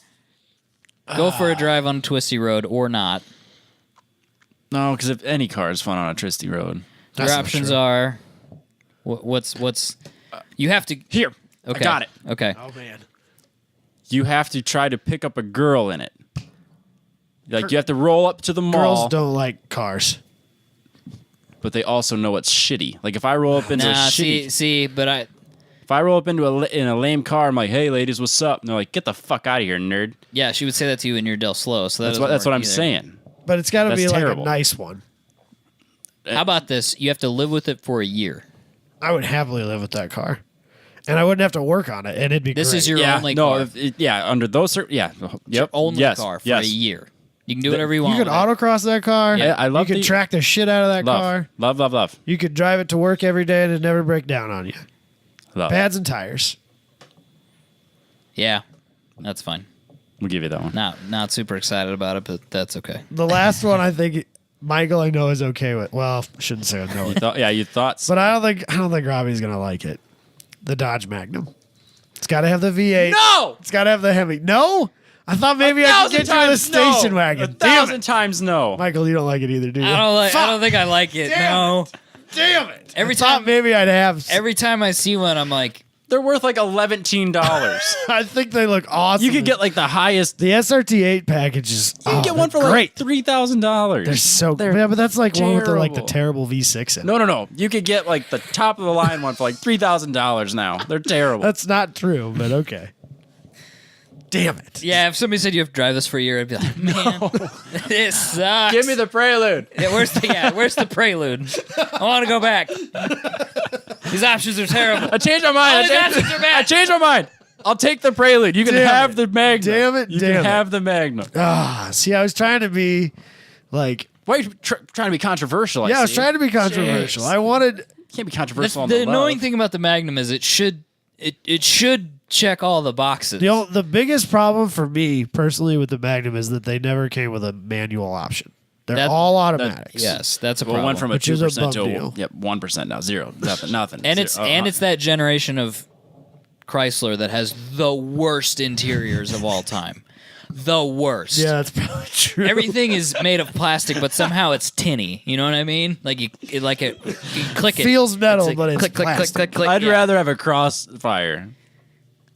go for a drive on a twisty road or not. No, because if any car is fun on a twisty road. That's Your not options true. are what's you have to Here, okay. I got it. Okay. Oh man. You have to try to pick up a girl in it. Like you have to roll up to the mall, Girls don't like cars. but they also know it's shitty. Like if I roll up into a Nah, shitty, see, but if I roll up into in a lame car, I'm like, "Hey, ladies, what's up?" And they're like, "Get the fuck out of here, nerd." yeah, she would say that to you in your Del Slow. So That's that's what I'm saying. But it's got to That's be like terrible. a nice one. How about this? You have to live with it for a year. I would happily live with that car. And I wouldn't have to work on it, and it'd be This great. is your Yeah, only no, car. under those, yep, Your only yes, car for yes. a year. You can do whatever you want. You could with it. autocross that car. Yeah, I love You could the- track the shit out of that car. Love. You could drive it to work every day and it'd never break down on you. Love. Pads and tires. Yeah, that's fine. We'll give you that one. Not super excited about it, but that's okay. The last one I think Michael I know is okay with. Well, I shouldn't say I know it. You thought. But I don't think Robbie's gonna like it. The Dodge Magnum. It's gotta have the V8. No! It's gotta have the Hemi. No? I thought maybe I could get you with a station wagon. Damn 1,000 it. times no. Michael, you don't like it either, do you? I Fuck. don't think I like it. Damn No. Damn it. Every I thought time- maybe I'd have. Every time I see one, I'm like, They're worth like $11. I think they look awesome. You could get like the highest. the SRT8 package is. You can get one for great. like $3,000. They're so They're yeah, but that's like one with the terrible. terrible V6 in it. No. You could get like the top of the line one for like $3,000 now. They're terrible. That's not true, but okay. Damn it. yeah. If somebody said you have to drive this for a year, I'd be like, man, this sucks. Give me the Prelude. Yeah, where's the prelude? I want to go back. These options are terrible. I changed my mind. All these options are bad. I changed my mind. I'll take the Prelude. You can Damn have it. the Magnum. Damn it, You damn can it. have the Magnum. See, I was trying to be like. Why are you trying to be controversial? Yeah, I was see? trying to be controversial. Jeez. I wanted. Can't be controversial on The the annoying love. thing about the Magnum is it should check all the boxes. The biggest problem for me personally with the Magnum is that they never came with a manual option. They're That- all automatics. Yes, that's a Well, problem. it went from a Which is a 2% to bum deal. 1% now. Zero. Nothing. and Zero. it's that generation of Chrysler that has the worst interiors of all time. The worst. Yeah, that's probably true. Everything is made of plastic, but somehow it's tinny. You know what I mean? Like you click it. Feels metal, like but it's click, click, click, plastic. click, click. I'd yeah. rather have a Crossfire.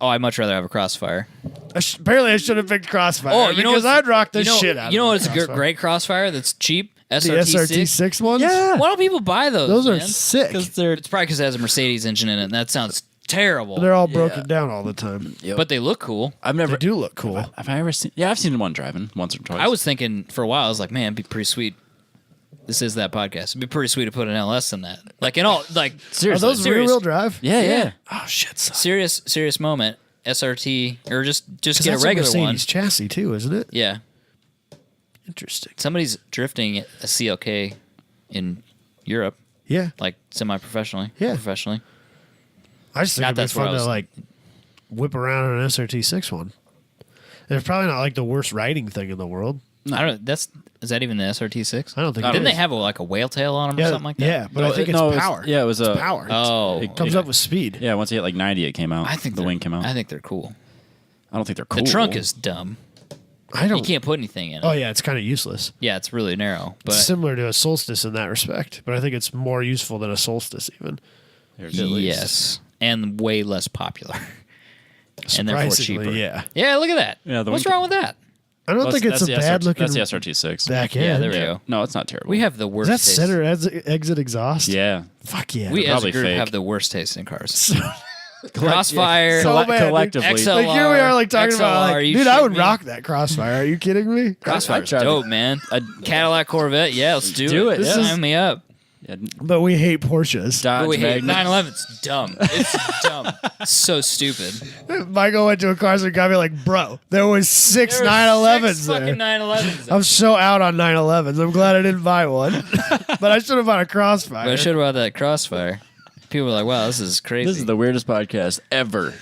Oh, I'd much rather have a Crossfire. Apparently, I should have picked Crossfire. Oh, you know because what's- I'd rock the you know, shit out. You know of what's a Crossfire. great Crossfire that's cheap? The SRT6. SRT6 ones. Yeah. Why don't people buy those? those are man? sick. It's probably because it has a Mercedes engine in it, and that sounds terrible. They're all broken down all the time. But they look cool. I've They never. do look cool. Have I ever seen? Yeah, I've seen one driving once or twice. I was thinking for a while, I was like, man, it'd be pretty sweet. This is that podcast. It'd be pretty sweet to put an LS in that. Like, in all, like, Are seriously. those rear-wheel drive? Yeah, yeah. Oh shit! Son. serious moment. SRT, or just 'Cause get a that's regular Mercedes one. chassis too, isn't it? Yeah. Interesting. Somebody's drifting a CLK in Europe, Yeah, like semi-professionally. Yeah. Professionally. I just think Not it'd be that's what fun I to was- like whip around on an SRT6 one. It's probably not like the worst riding thing in the world. I don't. Is that even the SRT6? I don't think. Didn't it they is. have like a whale tail on them Yeah, or something like that? yeah, but I think it's it was- power. Yeah, it was a Power. Oh, It Comes okay. up with speed. Yeah, once you hit like 90, it came out. I think the they're- wing came out. I think they're cool. I don't think they're cool. The trunk is dumb. I You don't. can't put anything in it. Oh yeah, it's kind of useless. Yeah, it's really narrow. But It's similar to a Solstice in that respect, but I think it's more useful than a Solstice even. There's at least- yes, and way less popular, and therefore Surprisingly, cheaper. yeah. Yeah, look at that. Yeah, the What's wing- wrong with that? I don't Well, think it's that's a the bad looking That's the SRT6. back Yeah, end. there we go. No, it's not terrible. We have the Is worst. that taste. center exit exhaust? Yeah. Fuck yeah. We as a probably group fake. have the worst taste in cars. Crossfire, So bad, dude. collectively. XLR, like here we are, like talking about, XLR, like, you dude, I shit would me? rock that Crossfire. Are you kidding me? Crossfire's I tried dope, man. A Cadillac Corvette, yeah, let's do Do it, it. yeah. Sign me up. Yeah, But we hate Porsches. Dodge But we hate Magnum. 911's dumb. It's dumb. It's so stupid. Michael went to a car and got me like, bro, there was six 911s there. Fucking 911s. I'm so out on 911s. I'm glad I didn't buy one. But I should have bought a Crossfire. But I should have bought that Crossfire. People were like, "Wow, this is crazy." This is the weirdest podcast ever.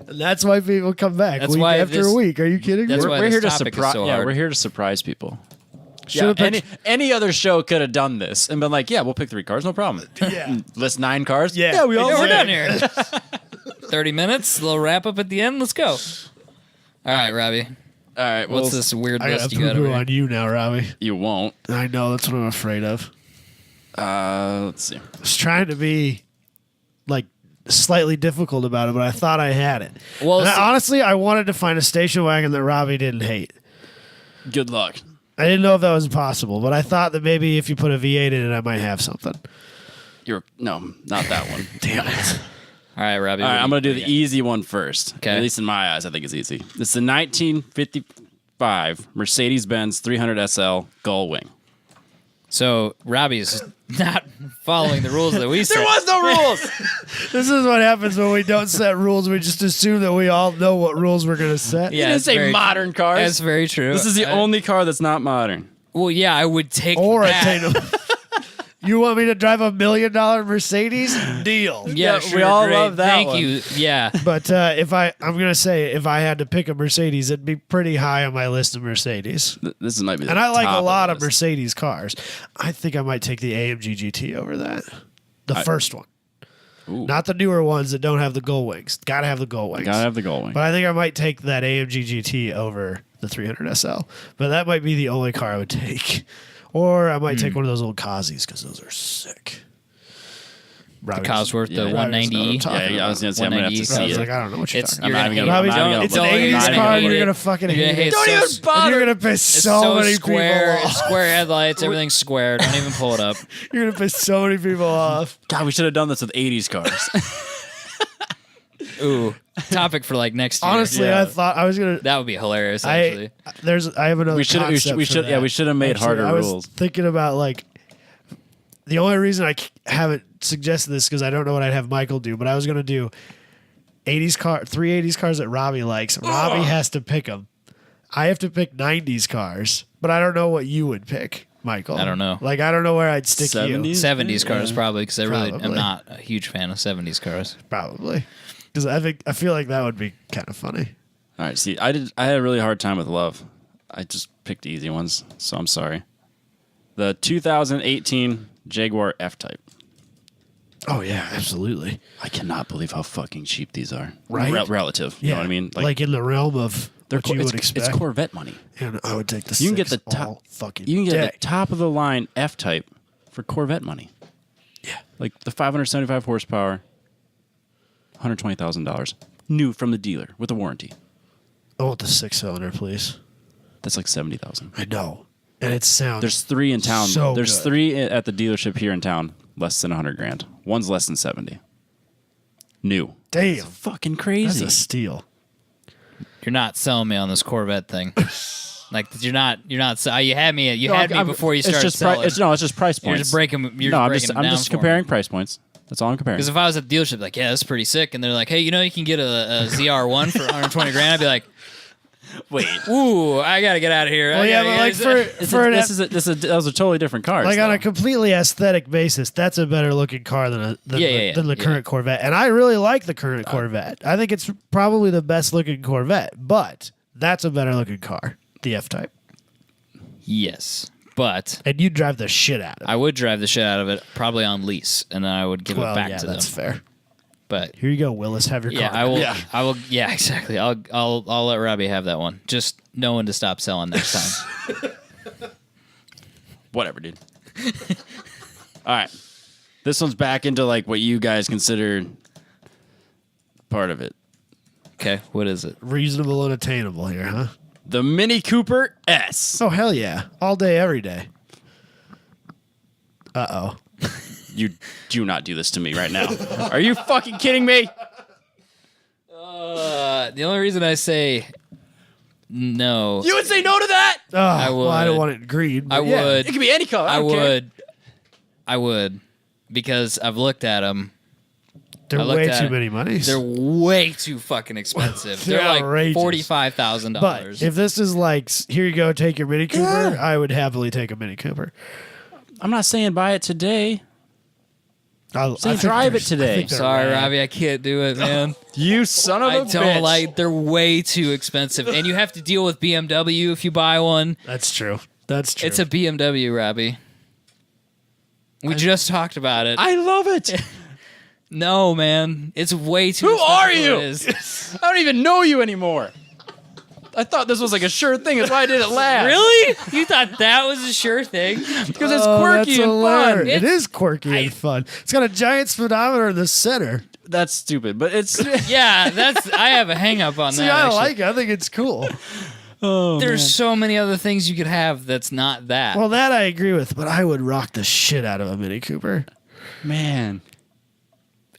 And that's why people come back That's week why after this- week. Are you kidding me? that's why We're this here to topic is surprise. so Yeah, hard. we're here to surprise people. Should've Yeah, picked- any other show could have done this and been like, yeah, we'll pick 3 cars, no problem. Yeah. List 9 cars. Yeah. we all Yeah, we're did. done here. 30 minutes, little wrap up at the end. Let's go. All right, Robbie. All right, well, What's this weird I got list to you got over poo here? on you now, Robbie. You won't. I know. That's what I'm afraid of. Let's see. I was trying to be like slightly difficult about it, but I thought I had it. Well, And see- honestly, I wanted to find a station wagon that Robbie didn't hate. Good luck. I didn't know if that was possible, but I thought that maybe if you put a V8 in it, I might have something. No, not that one. Damn it. All right, Robbie. All right, what I'm do going to you- do the easy one first. Okay. At least in my eyes, I think it's easy. It's the 1955 Mercedes-Benz 300 SL Gullwing. So Robbie's not following the rules that we set. no rules. This is what happens when we don't set rules. We just assume that we all know what rules we're going to set. Yeah, didn't it's say very- modern cars. That's very true. This is the only car that's not modern. Well, yeah, I would take Or a that. Tatum. You want me to drive $1 million Mercedes? Deal. Yeah, Yeah, sure, we all great. love that Thank one. you. Yeah. But I'm gonna say if I had to pick a Mercedes, it'd be pretty high on my list of Mercedes. This might be the And I like top a lot the of list. Mercedes cars. I think I might take the AMG GT over that. The first one, Ooh. not the newer ones that don't have the gull wings. Gotta have the gull wings. Gotta have the Gullwing. But I think I might take that AMG GT over the 300 SL. But that might be the only car I would take. Or I might take one of those old Cozzies because those are sick. Robbie Cosworth, Yeah, the Robbie doesn't know what I'm 190. talking I was going to say, I'm going to have to I see was it. like, I don't know what you're It's talking you're about. not gonna even hate gonna- it. I'm not even It's gonna an look. 80s Not car. even You're hate gonna it. fucking You're gonna hate hate it. it. Don't So- even And bother. you're gonna piss It's so many square, people off. square headlights. Everything's square. Don't even pull it up. You're gonna piss so many people off. God, we should have done this with 80s cars. Ooh, topic for like next year. Honestly, Yeah. I thought I was gonna. that would be hilarious. Actually, I have another. We should- we concept for should- yeah, that. we should have made harder I was rules. Thinking about like the only reason I haven't suggested this because I don't know what I'd have Michael do, but I was gonna do 80s car, 380s cars that Robbie likes. Robbie has to pick them. I have to pick 90s cars, but I don't know what you would pick, Michael. I don't know. Like I don't know where I'd stick 70s? 70s cars probably because I really am Probably. not a huge fan of 70s cars. you. Probably because I feel like that would be kind of funny. All right, see, I had a really hard time with love. I just picked easy ones, so I'm sorry. The 2018 Jaguar F-Type. Oh yeah, absolutely. I cannot believe how fucking cheap these are. Right? Relative. You Yeah, know what I mean? Like in the realm of what you would it's expect. Corvette money. And I would take the You can get six the top all fucking You can get day. the top of the line F-Type for Corvette money. Yeah. Like the 575 horsepower, $120,000. New from the dealer with a warranty. I want the 6-cylinder, please. That's like 70,000. I know. And it sounds There's 3 in town. So There's good. 3 at the dealership here in town, less than 100 grand. One's less than 70. New. damn. Fucking That's crazy. a steal. You're not selling me on this Corvette thing. Like you had me. You had me before you it's started just selling. it's just price points. You're just breaking. You're no, I'm breaking just them I'm down just for me. comparing price points. That's all I'm comparing. Because if I was at the dealership, like, yeah, that's pretty sick, and they're like, hey, you know, you can get a ZR1 for 120 grand. I'd be like, Wait. ooh, I gotta get out of here. Well, I yeah, gotta but like get- for an Those are totally different cars. like on though. a completely aesthetic basis, that's a better looking car than the Yeah. current Corvette. And I really like the current Corvette. I think it's probably the best looking Corvette, but that's a better looking car, the F-Type. yes, but And you'd drive the shit out of it. I would drive the shit out of it, probably on lease, and then I would give it Well, back yeah, to them. that's fair. But Here you go, Willis. Have your yeah, car. I will. Yeah. I will. Yeah, exactly. I'll let Robbie have that one. Just know when to stop selling next time. Whatever, dude. All right. This one's back into like what you guys consider part of it. Okay, what is it? Reasonable and attainable here, huh? The Mini Cooper S. Oh, hell yeah. All day, every day. Uh-oh. You do not do this to me right now. Are you fucking kidding me? The only reason I say no, You would say no to that? Oh, well, I don't would. want it green. I but yeah. would. It could be any color. I don't care. I would, because I've looked at them. They're I looked way at too it. many monies. They're way too fucking expensive. They're They're like outrageous. $45,000. But if this is like, here you go, take your Mini Cooper, I would happily take a Mini Cooper. I'm not saying buy it today. I Say think drive they're- it today. I think they're Sorry, rad. Robbie, I can't do it, man. You son of I a don't bitch. like. They're way too expensive, and you have to deal with BMW if you buy one. That's true. That's true. It's a BMW, Robbie. We just talked about it. I love it. No, man, it's way too. Who expensive are what you? it is. I don't even know you anymore. I thought this was like a sure thing. That's why I did it last. Really? You thought that was a sure thing? Because it's Oh, quirky that's and hilarious. fun. It is quirky and fun. It's got a giant speedometer in the center. That's stupid, but it's Yeah, I have a hang up on See, that. I actually. like it. I think it's cool. There's so many other things you could have that's not that. Well, that I agree with, but I would rock the shit out of a Mini Cooper. man.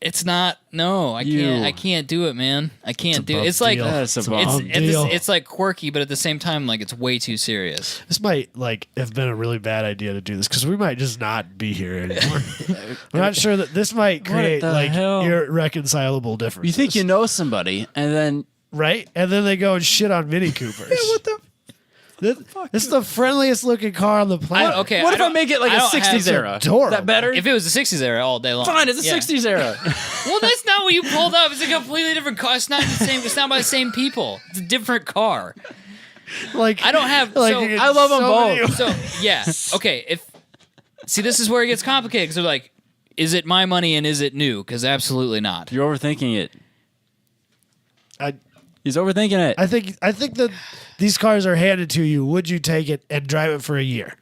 It's not. No, I You- can't. I can't do it, man. I can't do it. bum It's like deal. That's a It's a bum bum deal. it's like quirky, but at the same time, like it's way too serious. This might like have been a really bad idea to do this because we might just not be here anymore. I'm not sure that this might create the like hell? irreconcilable differences. You think you know somebody, and then right? And then they go and shit on Mini Coopers. what the? this is the friendliest looking car on the planet. Okay, What if I don't- make it like I a don't have- 60s era? adorable. That better? If it was a '60s era all day long, Fine, it's a Yeah. 60s era. Well, that's not what you pulled up. It's a completely different car. It's not the same. It's not by the same people. It's a different car. Like I don't have. like so, you get I love them so many- both. So yeah, okay. This is where it gets complicated because they're like, is it my money and is it new? Because absolutely not. You're overthinking it. I He's overthinking it. I think that these cars are handed to you. Would you take it and drive it for a year?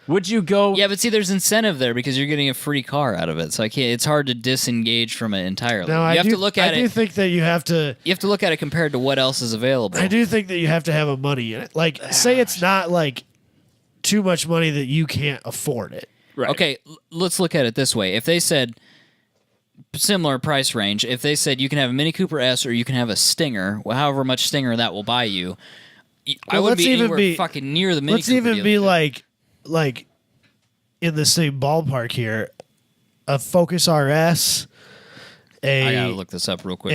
Would you go? Yeah, but see, there's incentive there because you're getting a free car out of it. So I can't. It's hard to disengage from it entirely. No, you have to look at I do it. think that you have to. You have to look at it compared to what else is available. I do think that you have to have a money in it. Like, say it's not like too much money that you can't afford it. Right. Okay, let's look at it this way. If they said similar price range, if they said you can have a Mini Cooper S or you can have a Stinger, well, however much Stinger that will buy you, I Well, would let's be even anywhere be- fucking near the Mini Let's Cooper even be dealership. like in the same ballpark here. A Focus RS, I gotta a look this up real quick.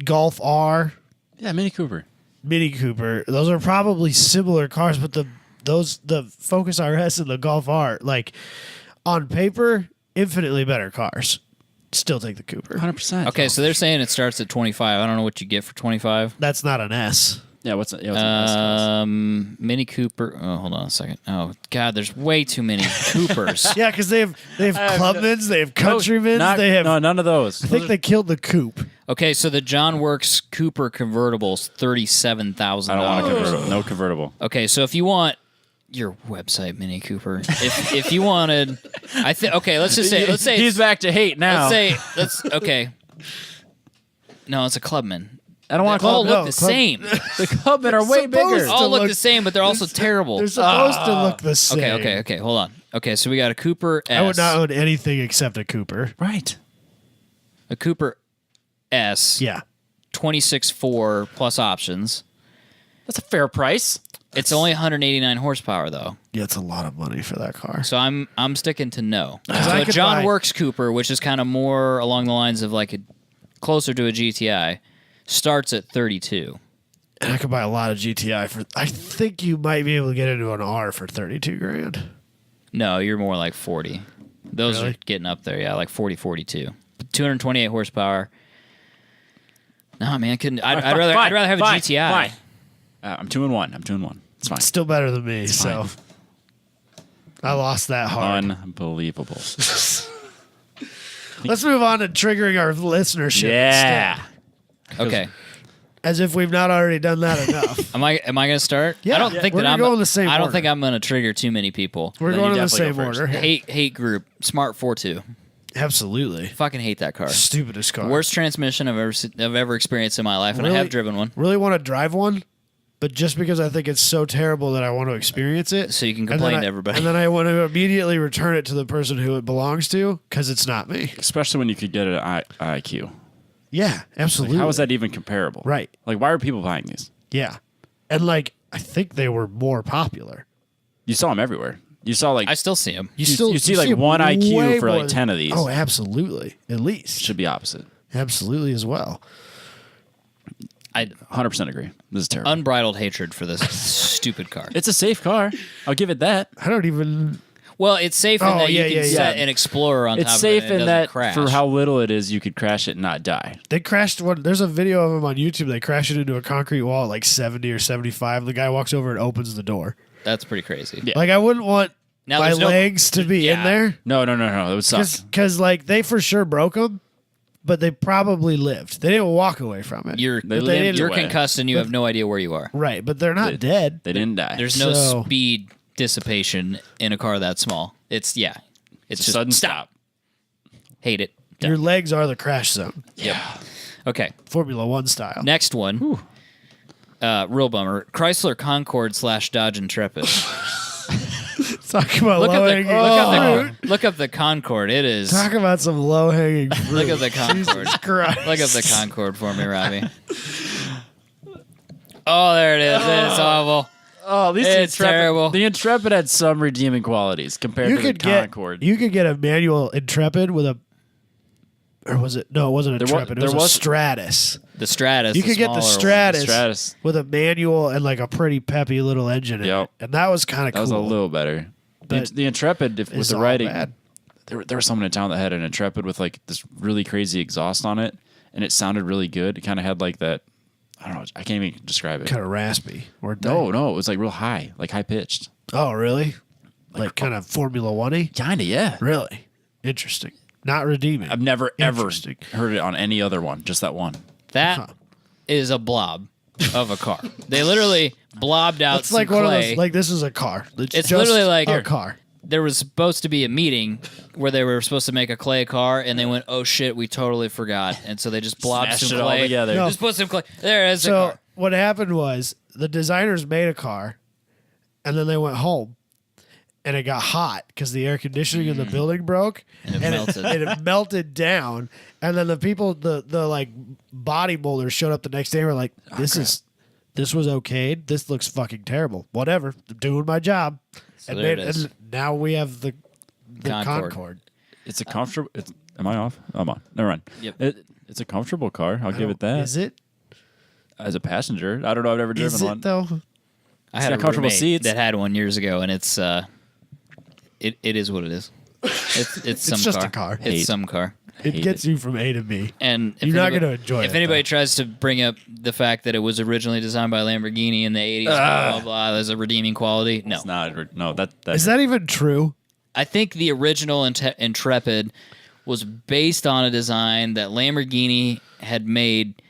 Golf R, Yeah, Mini Cooper. Mini Cooper. Those are probably similar cars, but the Focus RS and the Golf R, like on paper, infinitely better cars. Still take the Cooper. 100%. Okay, so they're saying it starts at 25. I don't know what you get for 25. That's not an S. Yeah, what's an S-Class? Mini Cooper. Oh, hold on a second. Oh God, there's way too many Coopers. Yeah, because they have Clubmans, they have Countrymans, they have. No, none of those. I think they killed the Coupe. Okay, so the John Works Cooper convertible's $37,000. I don't want a convertible. No convertible. Okay, so if you want your website, Mini Cooper, if you wanted, let's say He's back to hate now. Okay. No, it's a Clubman. I don't want They all to look the same. The Clubmen are way supposed bigger. to All look look- the same, but they're also terrible. They're supposed to look the same. Okay. Hold on. Okay, so we got a Cooper S. I would not own anything except a Cooper. Right. A Cooper S. Yeah. 26.4 plus options. That's a fair price. It's only 189 horsepower though. Yeah, it's a lot of money for that car. So I'm sticking to no. I So could John buy- Works Cooper, which is kind of more along the lines of like closer to a GTI, starts at 32. And I could buy a lot of GTI for. I think you might be able to get into an R for 32 grand. No, you're more like 40. Those Really? are getting up there, yeah, like 40, 42. 228 horsepower. No, man, I'd rather have a GTI. Fine. I'm 2-1. I'm 2-1. It's fine. Still better than me. So I lost that hard. Unbelievable. Let's move on to triggering our listenership. Yeah. instead. Okay. As if we've not already done that enough. Am I going to start? Yeah. I don't Yeah. think We're that gonna I'm go in the same I don't order. think I'm going to trigger too many people. We're Then going you in the definitely same go first. order. Hate group. Smart 4.2. Absolutely. Fucking hate that car. Stupidest car. Worst transmission I've ever experienced in my life, and I have driven one. Really want to drive one, but just because I think it's so terrible that I want to experience it. So you can and then complain to I- everybody. And then I want to immediately return it to the person who it belongs to because it's not me. Especially when you could get it at IQ. Yeah, absolutely. How is that even comparable? Right. Like, why are people buying these? Yeah. And like, I think they were more popular. You saw them everywhere. You saw like I still see them. you see like one IQ way for more like than- 10 of these. Oh, absolutely. At least. Should be opposite. Absolutely as well. I 100% agree. This is terrible. unbridled hatred for this stupid car. It's a safe car. I'll give it that. I don't even. Well, it's safe in Oh, that yeah, you can yeah, set yeah. an Explorer on It's top safe of it and in it doesn't that crash. for how little it is, you could crash it and not die. They crashed one. There's a video of them on YouTube. They crashed it into a concrete wall at like 70 or 75. The guy walks over and opens the door. That's pretty crazy. Yeah. Like, I wouldn't want Now, my there's no- legs to be in Yeah. there. No. It would suck. Because like, they for sure broke them, but they probably lived. They didn't walk away from it. You're They But lived didn't- you're away. concussed and you have no idea where you are. Right, but they're not They- dead. They didn't die. There's no So- speed dissipation in a car that small. It's it's a just sudden stop. Hate it. Your legs are the crash zone, Yep. Okay. Formula One style. Next one. Real bummer. Chrysler Concorde / Dodge Intrepid. Talk about Look low up, hanging fruit. look up the Concorde. It is. Talk about some low hanging fruit. Look at the Concorde. Christ. Look up the Concorde for me, Robbie. Oh, there it is. It's awful. Oh, at least It's terrible. The Intrepid had some redeeming qualities compared You to the could get Concorde. you could get a manual Intrepid with a, or was it? No, it wasn't a There wa- Intrepid. It there was a was- Stratus. The Stratus. You could get the smaller one. Stratus, Stratus. with a manual and like a pretty peppy little engine in Yep. it, and that was kind of That cool. was a little better. But The Intrepid, with it's the all writing, bad. there was someone in town that had an Intrepid with like this really crazy exhaust on it, and it sounded really good. It kind of had like that. I don't know. I can't even describe it. Kind of raspy. Or No, it was like real high, like high pitched. Oh, really? Like kind of Formula One-y? Kinda, yeah. Really? Interesting. Not redeeming. I've never ever Interesting. heard it on any other one. Just that one. That is a blob of a car. They literally blobbed out It's some like one of clay. those. Like this is a car. It's It's just literally like- a car. There was supposed to be a meeting where they were supposed to make a clay car, and they went, "Oh shit, we totally forgot," and so they just blobbed Smashed some it all clay. together. No. Just put some clay. There it is. the So car. what happened was the designers made a car, and then they went home, and it got hot because the air conditioning in the building broke, And it melted. and it melted down. And then the people, the like body molders showed up the next day and were like, "This was okayed. This looks fucking terrible. Whatever, I'm doing my job." So there it is. and now we have the Concorde. Concorde. It's a comfortable. Am I off? I'm on. Never mind. Yep. It's a comfortable car. I'll give it that. Is it? As a passenger, I don't know. I've never driven Is one. it though? I had got a comfortable roommate seats. that had one years ago, and it is what it is. It's some just car. a car. It's Hate. some car. It gets you from A to B. And if You're not anybody- gonna enjoy If it, anybody though. tries to bring up the fact that it was originally designed by Lamborghini in the 80s, blah, blah, blah, there's a redeeming quality. No. It's not. No, that Is that even true? I think the original Intrepid was based on a design that Lamborghini had made,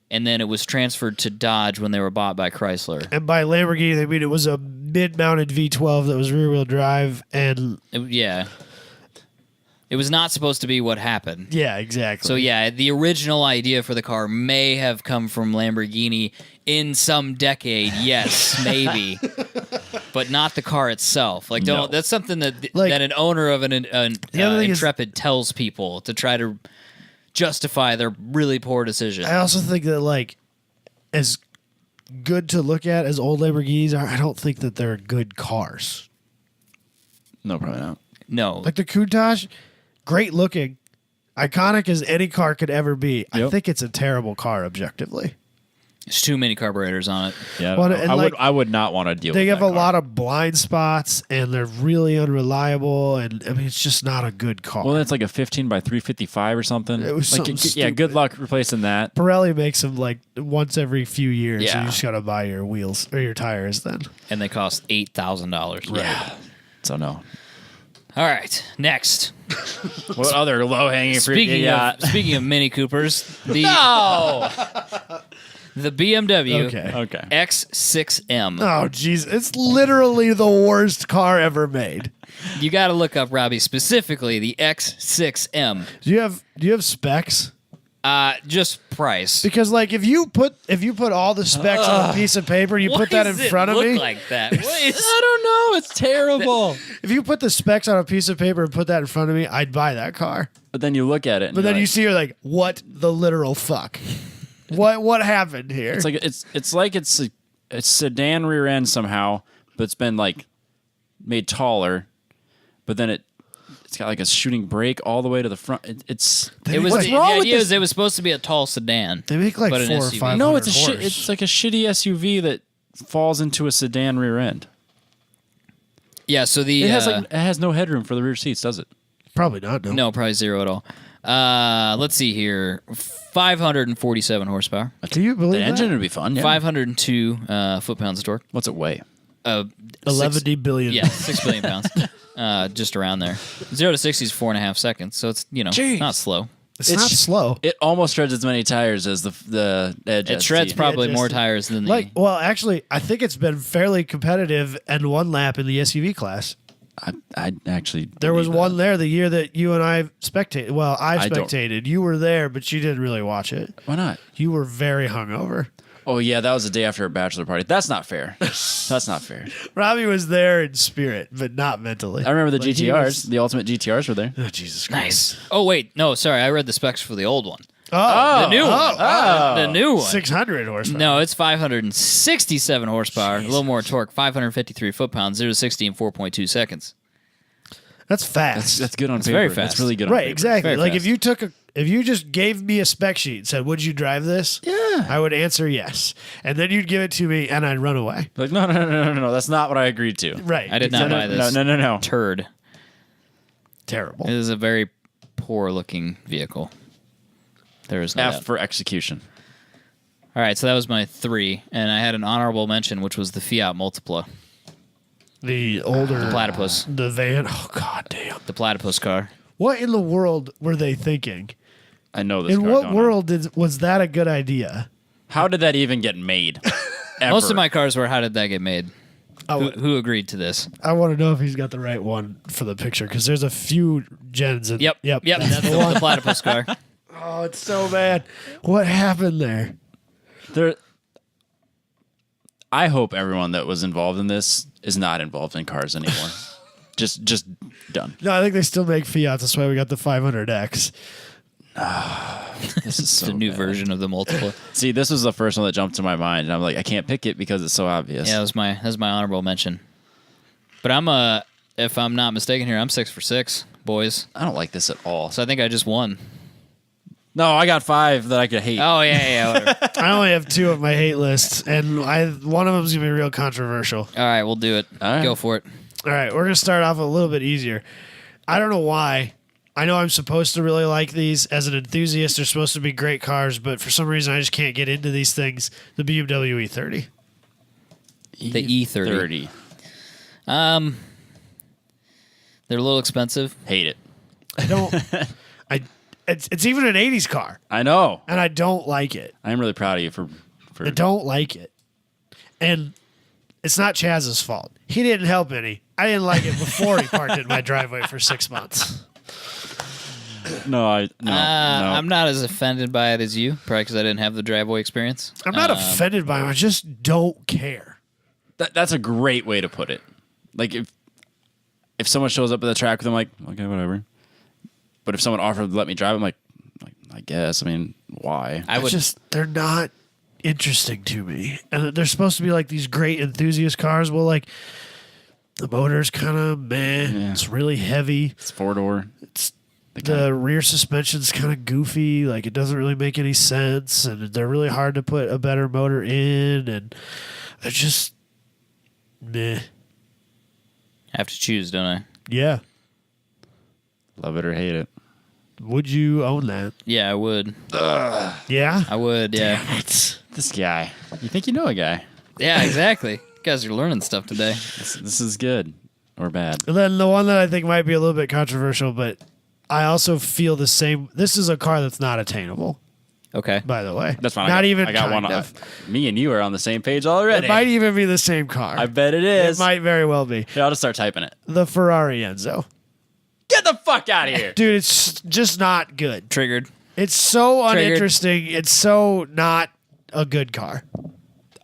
and then it was transferred to Dodge when they were bought by Chrysler. And by Lamborghini, they mean it was a mid-mounted V12 that was rear-wheel drive, and Yeah. It was not supposed to be what happened. yeah, exactly. So yeah, the original idea for the car may have come from Lamborghini in some decade. Yes, maybe, but not the car itself. Like, don't. No. That's something that Like- that an owner of an other thing is- Intrepid tells people to try to justify their really poor decision. I also think that like as good to look at as old Lamborghinis are, I don't think that they're good cars. no, probably not. No, Like the Countach, great looking, iconic as any car could ever be. I Yep. think it's a terrible car objectively. there's too many carburetors on it. Yeah, Well, and like- I would not want to deal. They with have that a car. lot of blind spots and they're really unreliable, and I mean it's just not a good car. Well, it's like a 15 by 355 or something. It was like, something yeah. Good stupid. luck replacing that. Pirelli makes them like once every few years. So Yeah. you just gotta buy your wheels or your tires then. And they cost $8,000. Yeah. So no. All right, next. What other low hanging fruit? Speaking of Mini Coopers, the no. the BMW Okay. Okay. X6M. Oh jeez, it's literally the worst car ever made. You got to look up, Robbie, specifically the X6M. Do you have specs? Just price. Because like if you put all the specs on a piece of paper, you Why put that in does it front of look me. like that? What is? I don't know. It's terrible. If you put the specs on a piece of paper and put that in front of me, I'd buy that car. But then you look at it. And But you're then you like- see, you're like, what the literal fuck? What happened here? It's like it's a sedan rear end somehow, but it's been like made taller. But then it's got like a shooting brake all the way to the front. It's It was What's the wrong with idea this? is it was supposed to be a tall sedan. they make like but an 400 or SUV. 500 no, it's a horse. it's like a shitty SUV that falls into a sedan rear end. Yeah, so the It has no headroom for the rear seats, does it? Probably not. No. no, probably zero at all. Let's see here, 547 horsepower, Do you believe The that? engine would be fun. Yeah. 502 foot-pounds of torque. What's it weigh? 11 billion. Yeah, 6 billion pounds. Just around there. 0 to 60 is 4.5 seconds, so it's Jeez. not slow. It's not slow. It almost shreds as many tires as the Edge. It shreds ST. probably Yeah, more just- tires than the. Like, well, actually, I think it's been fairly competitive and one lap in the SUV class. I actually There was believe that. one there the year that you and I spectated. Well, I I don't- spectated. You were there, but you didn't really watch it. Why not? You were very hungover. Oh yeah, that was the day after a bachelor party. That's not fair. That's not fair. Robbie was there in spirit, but not mentally. I remember the Like, he GTRs. was- The ultimate GTRs were there. Oh, Jesus Christ. Nice. Oh wait, no, sorry, I read the specs for the old one. Oh, The new one. The new one. 600 horsepower. No, it's 567 horsepower, a little more torque, 553 foot-pounds, 0 to 60 in 4.2 seconds. That's fast. That's good on paper. very That's fast. really good on right, paper. exactly. Very Like fast. if you just gave me a spec sheet and said, "Would you drive this?" Yeah. I would answer yes, and then you'd give it to me, and I'd run away. Like no. That's not what I agreed to. Right. I did not buy this. No. Turd. Terrible. It is a very poor-looking vehicle. There is no F doubt. for execution. All right, so that was my 3, and I had an honorable mention, which was the Fiat Multipla, The older platypus, the van. Oh god damn! the platypus car. What in the world were they thinking? I know this. In car, what don't I? world was that a good idea? How did that even get made? Most Ever. of my cars were, how did that get made? Who agreed to this? I want to know if he's got the right one for the picture because there's a few gens. Yep. That's the platypus car. Oh, it's so bad. What happened there? There. I hope everyone that was involved in this is not involved in cars anymore. just done. No, I think they still make Fiats. That's why we got the 500X. This is It's so a new bad. version of the Multipla. See, this was the first one that jumped to my mind, and I'm like, I can't pick it because it's so obvious. Yeah, that's my honorable mention. But if I'm not mistaken here, I'm 6 for 6, boys. I don't like this at all. So I think I just won. No, I got 5 that I could hate. Oh yeah, whatever. I only have 2 of my hate lists, and one of them's gonna be real controversial. All right, we'll do it. All right. Go for it. All right, we're gonna start off a little bit easier. I don't know why I know I'm supposed to really like these as an enthusiast. They're supposed to be great cars, but for some reason I just can't get into these things. The BMW E30. The E30. They're a little expensive. Hate it. I don't. It's even an '80s car, I know. and I don't like it. I am really proud of you for I don't like it, and it's not Chaz's fault. He didn't help any. I didn't like it before he parked it in my driveway for 6 months. no. I'm not as offended by it as you, probably because I didn't have the driveway experience. I'm not offended by him. I just don't care. That's a great way to put it. Like if someone shows up at the track with, I'm like, okay, whatever. But if someone offered to let me drive, I'm like I guess. I mean, why? I would They're not interesting to me. And they're supposed to be like these great enthusiast cars. Well, like the motor's kind of meh. Yeah. It's really heavy. It's 4-door. It's the rear suspension's kind of goofy. Like it doesn't really make any sense. And they're really hard to put a better motor in. And they're just meh. I have to choose, don't I? Yeah. Love it or hate it. Would you own that? Yeah, I would. Yeah. I would, yeah. This guy. You think you know a guy? Yeah, exactly. You guys are learning stuff today. This is good or bad. And then the one that I think might be a little bit controversial, but I also feel the same. This is a car that's not attainable, Okay. by the way. That's fine. Not even I got kind one. of. Me and you are on the same page already. It might even be the same car. I bet it It is. might very well be. Here, I'll just start typing it. The Ferrari Enzo. Get the fuck out of here. Dude, it's just not good. Triggered. It's so Triggered. uninteresting. It's so not a good car.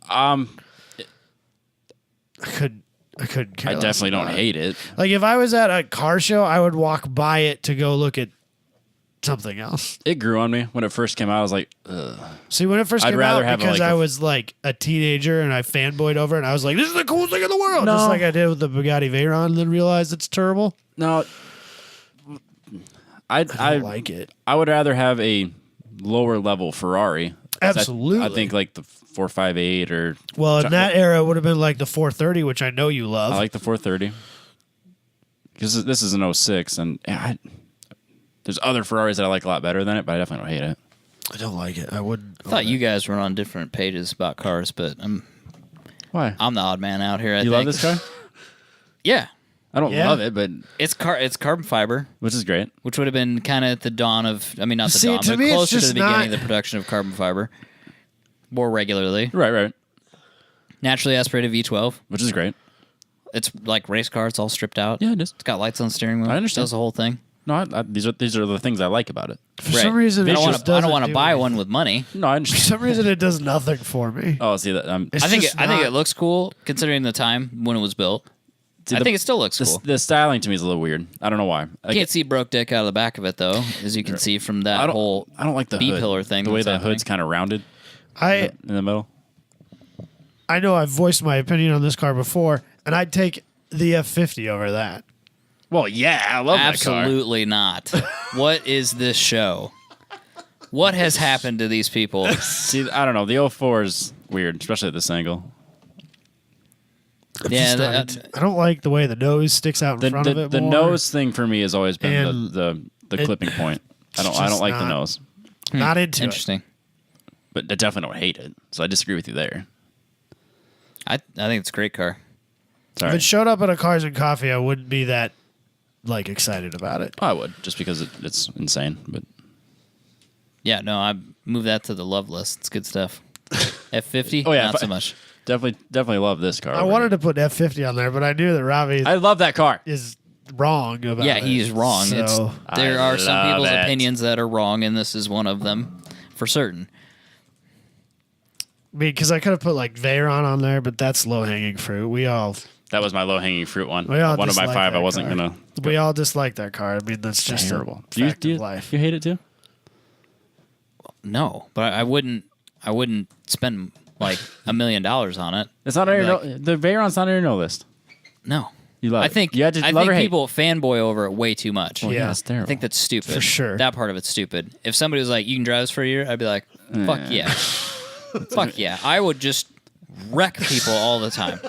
I couldn't care I less definitely don't about it. hate it. Like if I was at a car show, I would walk by it to go look at something else. It grew on me when it first came out. I was like, ugh. See, when it first I'd came rather out, have, because like, I a- was like a teenager and I fanboyed over it, and I was like, "This is the coolest thing in the world," No. just like I did with the Bugatti Veyron, and then realized it's terrible. No. I don't like it. I would rather have a lower level Ferrari. Absolutely. I think like the 458 or Well, in that era, it would have been like the 430, which I know you love. I like the 430 because this is an 06, and there's other Ferraris that I like a lot better than it, but I definitely don't hate it. I don't like it. I wouldn't. I thought you guys were on different pages about cars, but Why? I'm the odd man out here. I You think. love this car? Yeah, I don't Yeah. love it, but it's carbon fiber, which is great. which would have been kind of at the dawn of. I mean, not the See, dawn, to but me, it's closer to just the beginning not- of the production of carbon fiber. More regularly, Right. naturally aspirated V12. Which is great. It's like race car. It's all stripped out. Yeah, it is. It's got lights on the steering wheel. I understand. Does the whole thing. No, these are the things I like about it. For some reason, I it don't just want doesn't to do buy anything. one with money. No, I For understand. some reason, it does nothing for me. Oh, see that? It's I think just I think not- it looks cool considering the time when it was built. See, I think it still looks cool. the styling to me is a little weird. I don't know why. You can't see broke dick out of the back of it though, as you can see from that I don't. whole I don't like the B hood. pillar thing The way that's the happening. hood's kind of rounded I in the middle. I know I've voiced my opinion on this car before, and I'd take the F50 over that. Well, yeah, I love that car. Absolutely not. What is this show? What has happened to these people? See, I don't know. The 04 is weird, especially at this angle. Yeah, I don't like the way the nose sticks out in The front of it. the more. nose thing for me has always been And the clipping point. I don't just like the not- nose, not into it. interesting. but I definitely don't hate it. So I disagree with you there. I think it's a great car. If Sorry, it showed up at a Cars and Coffee, I wouldn't be that like excited about it. I would just because it's insane. But Yeah, no, I moved that to the love list. It's good stuff. F50, Oh, yeah, not if so I- much. definitely love this car. I wanted to put F50 on there, but I knew that Robbie I love that car. is wrong about Yeah, it. he's wrong. So, There I are some love people's it. opinions that are wrong, and this is one of them for certain. I mean, because I could have put like Veyron on there, but that's low hanging fruit. That was my low hanging fruit one. We all One of my dislike 5. I that wasn't car. gonna. We all dislike that car. I mean, that's just Terrible. a fact of life. You hate it too? No, but I wouldn't spend like $1 million on it. It's not on your Like- the Veyron's not on your no list. No. You love I it. think You had to I love think or hate. people fanboy over it way too much. Yeah. it's terrible. I think that's stupid. For sure. That part of it's stupid. If somebody was like, "You can drive this for a year," I'd be like, "Fuck yeah, fuck yeah." I would just wreck people all the time.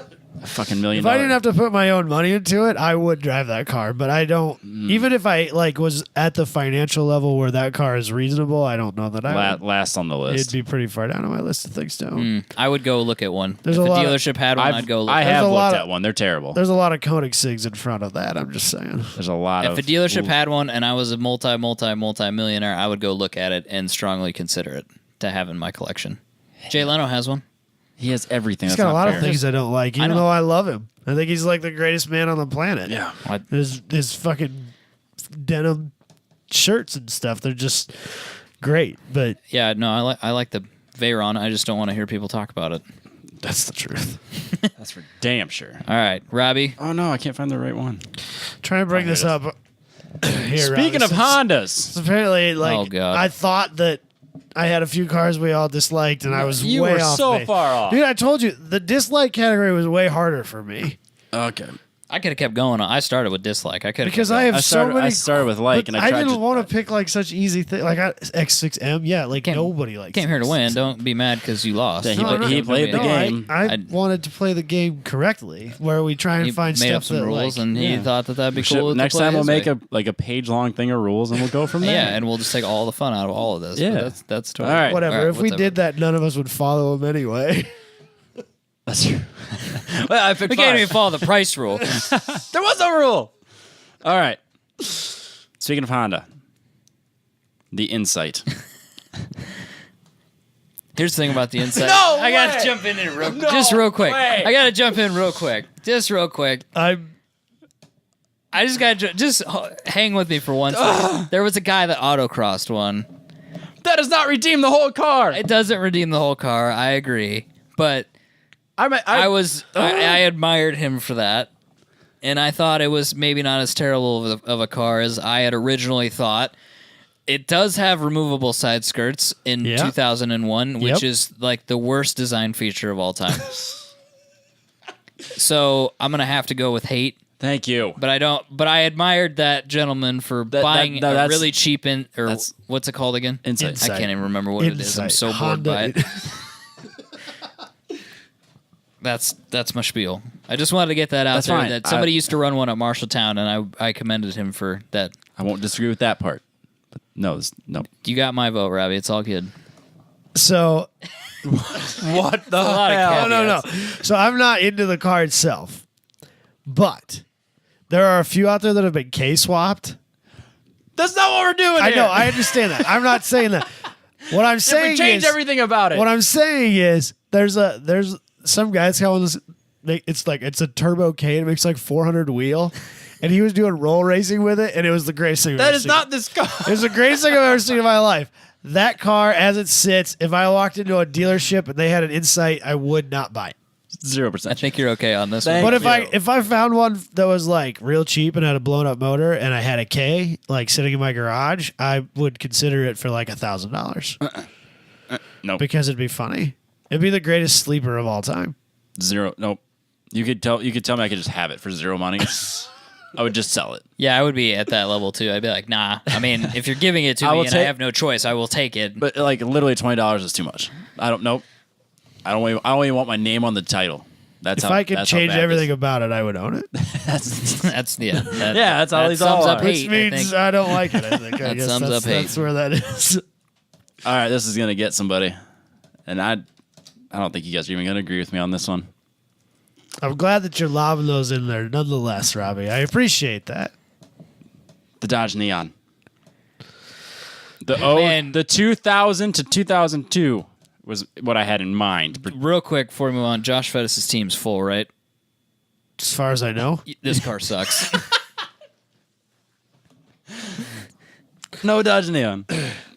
fucking $1 million. If I didn't have to put my own money into it, I would drive that car. But I don't. Even if I like was at the financial level where that car is reasonable, I don't know that I would. last on the It'd list. be pretty far down on my list of things too. I would go look at one. There's if a the lot of- dealership had one, I'd go look. I at it. have a lot looked of- at one. They're terrible. There's a lot of Koenigseggs in front of that. I'm just saying. There's a lot If of. a dealership had one and I was a multi-millionaire, I would go look at it and strongly consider it to have in my collection. Jay Leno has one. He has everything. He's That's got a not lot fair. of things I don't like, even know. though I love him. I think he's like the greatest man on the planet. Yeah. His fucking denim shirts and stuff, they're just great. But Yeah, no, I like the Veyron. I just don't want to hear people talk about it. that's the truth. That's for damn sure. All right, Robbie. Oh no, I can't find the right one. Trying to bring this up. Here, Speaking of Hondas, apparently, like, Oh, God. I thought that I had a few cars we all disliked, and I was You way were off so base. far off. Dude, I told you the dislike category was way harder for me okay. I could have kept going. I started with dislike. I could because I have so many. I started with like, but and I tried didn't to. want to pick like such easy things. Like X6M, yeah, like nobody likes. came here to win. X6M. Don't be mad because you lost. Yeah, he No, no, he no, played the No, game. I I'd- wanted to play the game correctly, where we try and He find made stuff up some that, rules, like, and he yeah. thought that'd be Shit, cool. to next play time we'll his make way. a page long thing of rules, and we'll go from there. Yeah, and we'll just take all the fun out of all of this. Yeah. But that's totally All right. Whatever. All right, If we did that, none of us would follow him anyway. That's true. Well, I picked we can't five. even follow the price rule. There was no rule. All right. Speaking of Honda, the Insight. Here's the thing about the Insight. No I gotta way! jump in real, No just real quick. way! I gotta jump in real quick, just real quick. I I just gotta hang with me for one second. There was a guy that autocrossed one. That does not redeem the whole car. It doesn't redeem the whole car. I agree, but I admired him for that, and I thought it was maybe not as terrible of a car as I had originally thought. It does have removable side skirts in Yeah. 2001, which Yep. is like the worst design feature of all time. So I'm gonna have to go with hate, Thank you. but I don't. But I admired that gentleman for buying a that's- really cheap that's- what's it called again? Insight. I can't even remember what it is. I'm so bored by it. That's my spiel. I just wanted to get that out That's there. fine. That somebody used to run one at Marshalltown, and I commended him for that. I won't disagree with that part. But no. You got my vote, Robbie. It's all good. so What the lot of hell? no. So I'm not into the car itself, but there are a few out there that have been K swapped. That's not what we're doing I here. know. I understand that. I'm not saying that. What I'm If saying we change is everything about it. what I'm saying is there's some guy's got one of those. It's a turbo K. And it makes like 400 wheel, and he was doing roll racing with it, and it was the greatest thing. I've that ever is seen. not this car. It was the greatest thing I've ever seen in my life. That car, as it sits, if I walked into a dealership and they had an Insight, I would not buy it. 0%. I think you're okay on this Thank one. But you. if I found one that was like real cheap and had a blown up motor and I had a K like sitting in my garage, I would consider it for like $1,000 Nope. because it'd be funny. It'd be the greatest sleeper of all time. 0. Nope. You could tell me I could just have it for zero money. I would just sell it. Yeah, I would be at that level too. I'd be like, nah. I mean, if you're giving it to I me will and I take- have no choice, I will take it. But like literally $20 is too much. I don't know. I don't even want my name on the title. That's If how, I could that's how change bad it everything is. about it, I would own it. That's yeah. Yeah, that's all that these all sums up are. hate. Which I means think. I don't like it, I think. I That guess sums up hate. that's where that is. All right, this is gonna get somebody, and I don't think you guys are even gonna agree with me on this one. I'm glad that you're lobbing those in there nonetheless, Robbie. I appreciate that. The Dodge Neon. Man. The 2000 to 2002 was what I had in mind. Real quick before we move on, Josh Fettis' team's full, right? As far as I know. This car sucks. No Dodge Neon.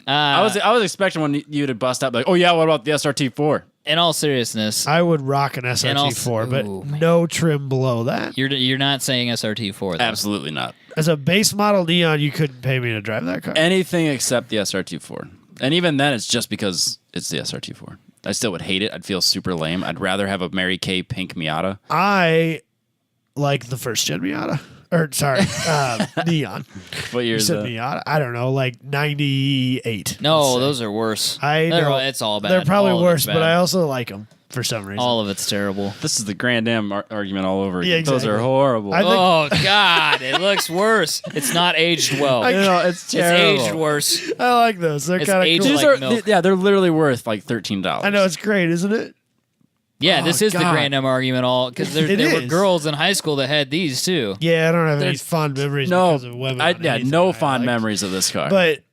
I was expecting when you to bust up like, oh yeah, what about the SRT4? In all seriousness, I would rock an also- SRT4, but Ooh. no trim below that. you're not saying SRT4 though. Absolutely not. As a base model Neon, you couldn't pay me to drive that car. Anything except the SRT4. And even then, it's just because it's the SRT4. I still would hate it. I'd feel super lame. I'd rather have a Mary Kay pink Miata. I like the first gen Miata. Or, sorry, Neon. What year You is said that? Miata? I don't know, like 98. No, let's say. those are worse. I know. It's all bad. They're probably All of worse, it's but bad. I also like them. for some reason. All of it's terrible. This is the Grand Am argument all over again. Yeah, Those are exactly. horrible. I think- Oh God, it looks worse. It's not aged well. it's It's terrible. aged worse. I like those. They're It's kind of aged cool. These like are milk. they're literally worth like $13. I know it's great, isn't it? Yeah, Oh, this is the God. Grand Am argument all because there were is. girls in high school that had these too. Yeah, I don't have any There's- fond memories No, because of women. on anything no I fond liked. memories of this car. But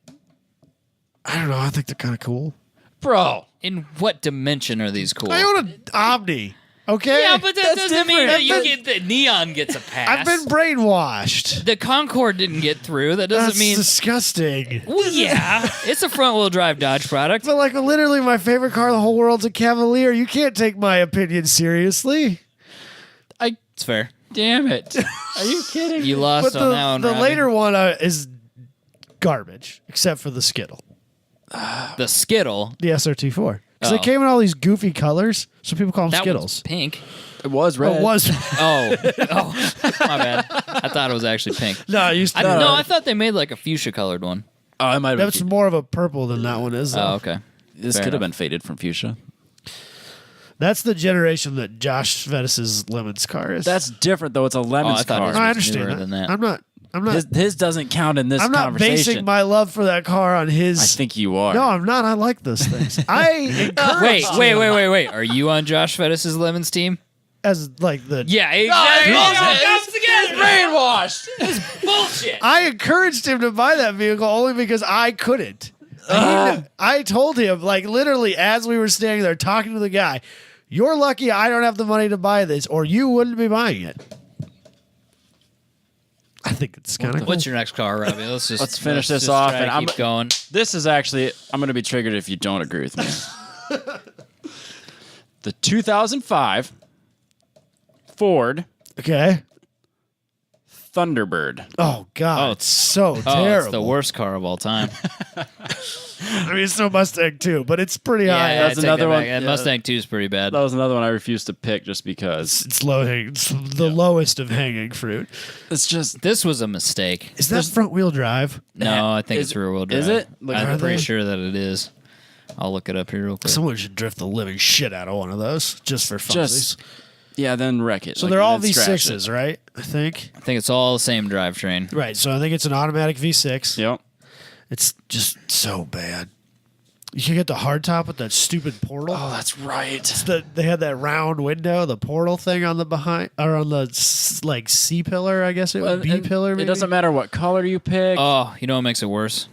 I don't know. I think they're kind of cool. bro, In what dimension are these cool? I own an Omni. Okay. Yeah, but that That's doesn't mean different. that you I've get the neon gets a pass. I've been brainwashed. The Concorde didn't get through. That doesn't That's mean. disgusting. Well, yeah, it's a front-wheel drive Dodge product. But like literally, my favorite car in the whole world's a Cavalier. You can't take my opinion seriously. It's fair. damn it. Are you kidding? You lost But on that one. the Robbie. later one is garbage, except for the Skittle, the Skittle, the SRT4, because Oh. they came in all these goofy colors, so people call them that Skittles. one's pink. It was red. It was Oh, my bad. I thought it was actually pink. no, I used to. No, I thought they made like a fuchsia-colored one. Oh, I might have. That's more of a purple than that one is. Though. Oh, okay. This fair could have enough. been faded from fuchsia. That's the generation that Josh Vettis's Lemons car is. That's different though. It's a lemons I thought it car. was- I newer understand that. than that. I'm not. His doesn't count in this I'm not conversation. basing my love for that car on his. I think you are. No, I'm not. I like those things. I encourage Wait. Are you on Josh Fettis's Lemons team? as like the. Yeah, exactly. brainwashed. Bullshit. I encouraged him to buy that vehicle only because I couldn't. I told him, like, literally, as we were standing there talking to the guy, you're lucky I don't have the money to buy this, or you wouldn't be buying it. I think it's kind of cool. What's your next car, Robbie? Let's finish this just off, try and to I'm- keep going. This is actually, I'm going to be triggered if you don't agree with me. The 2005 Ford Okay. Thunderbird. Oh, God. Oh, it's so Oh, terrible. it's the worst car of all time. I mean, it's no Mustang, too, but it's pretty high. Yeah, That's I take another that one. back. That Yeah. Mustang 2 is pretty bad. That was another one I refused to pick just because It's low hanging. It's the lowest of hanging fruit. it's just. This was a mistake. Is that front wheel drive? No, I think Is- it's rear wheel drive. is it? Like, I'm are pretty they? sure that it is. I'll look it up here real quick. Someone should drift the living shit out of one of those just for funsies. Just- Yeah, then wreck it. So Like, they're all then scratch V6s, it. right? I think. I think it's all the same drivetrain. Right. So I think it's an automatic V6. Yep. It's just so bad. You can get the hardtop with that stupid portal. Oh, that's right. They had that round window, the portal thing on the behind, or on the like C pillar, I guess it would B And pillar. Maybe? It doesn't matter what color you pick. Oh, you know what makes it worse?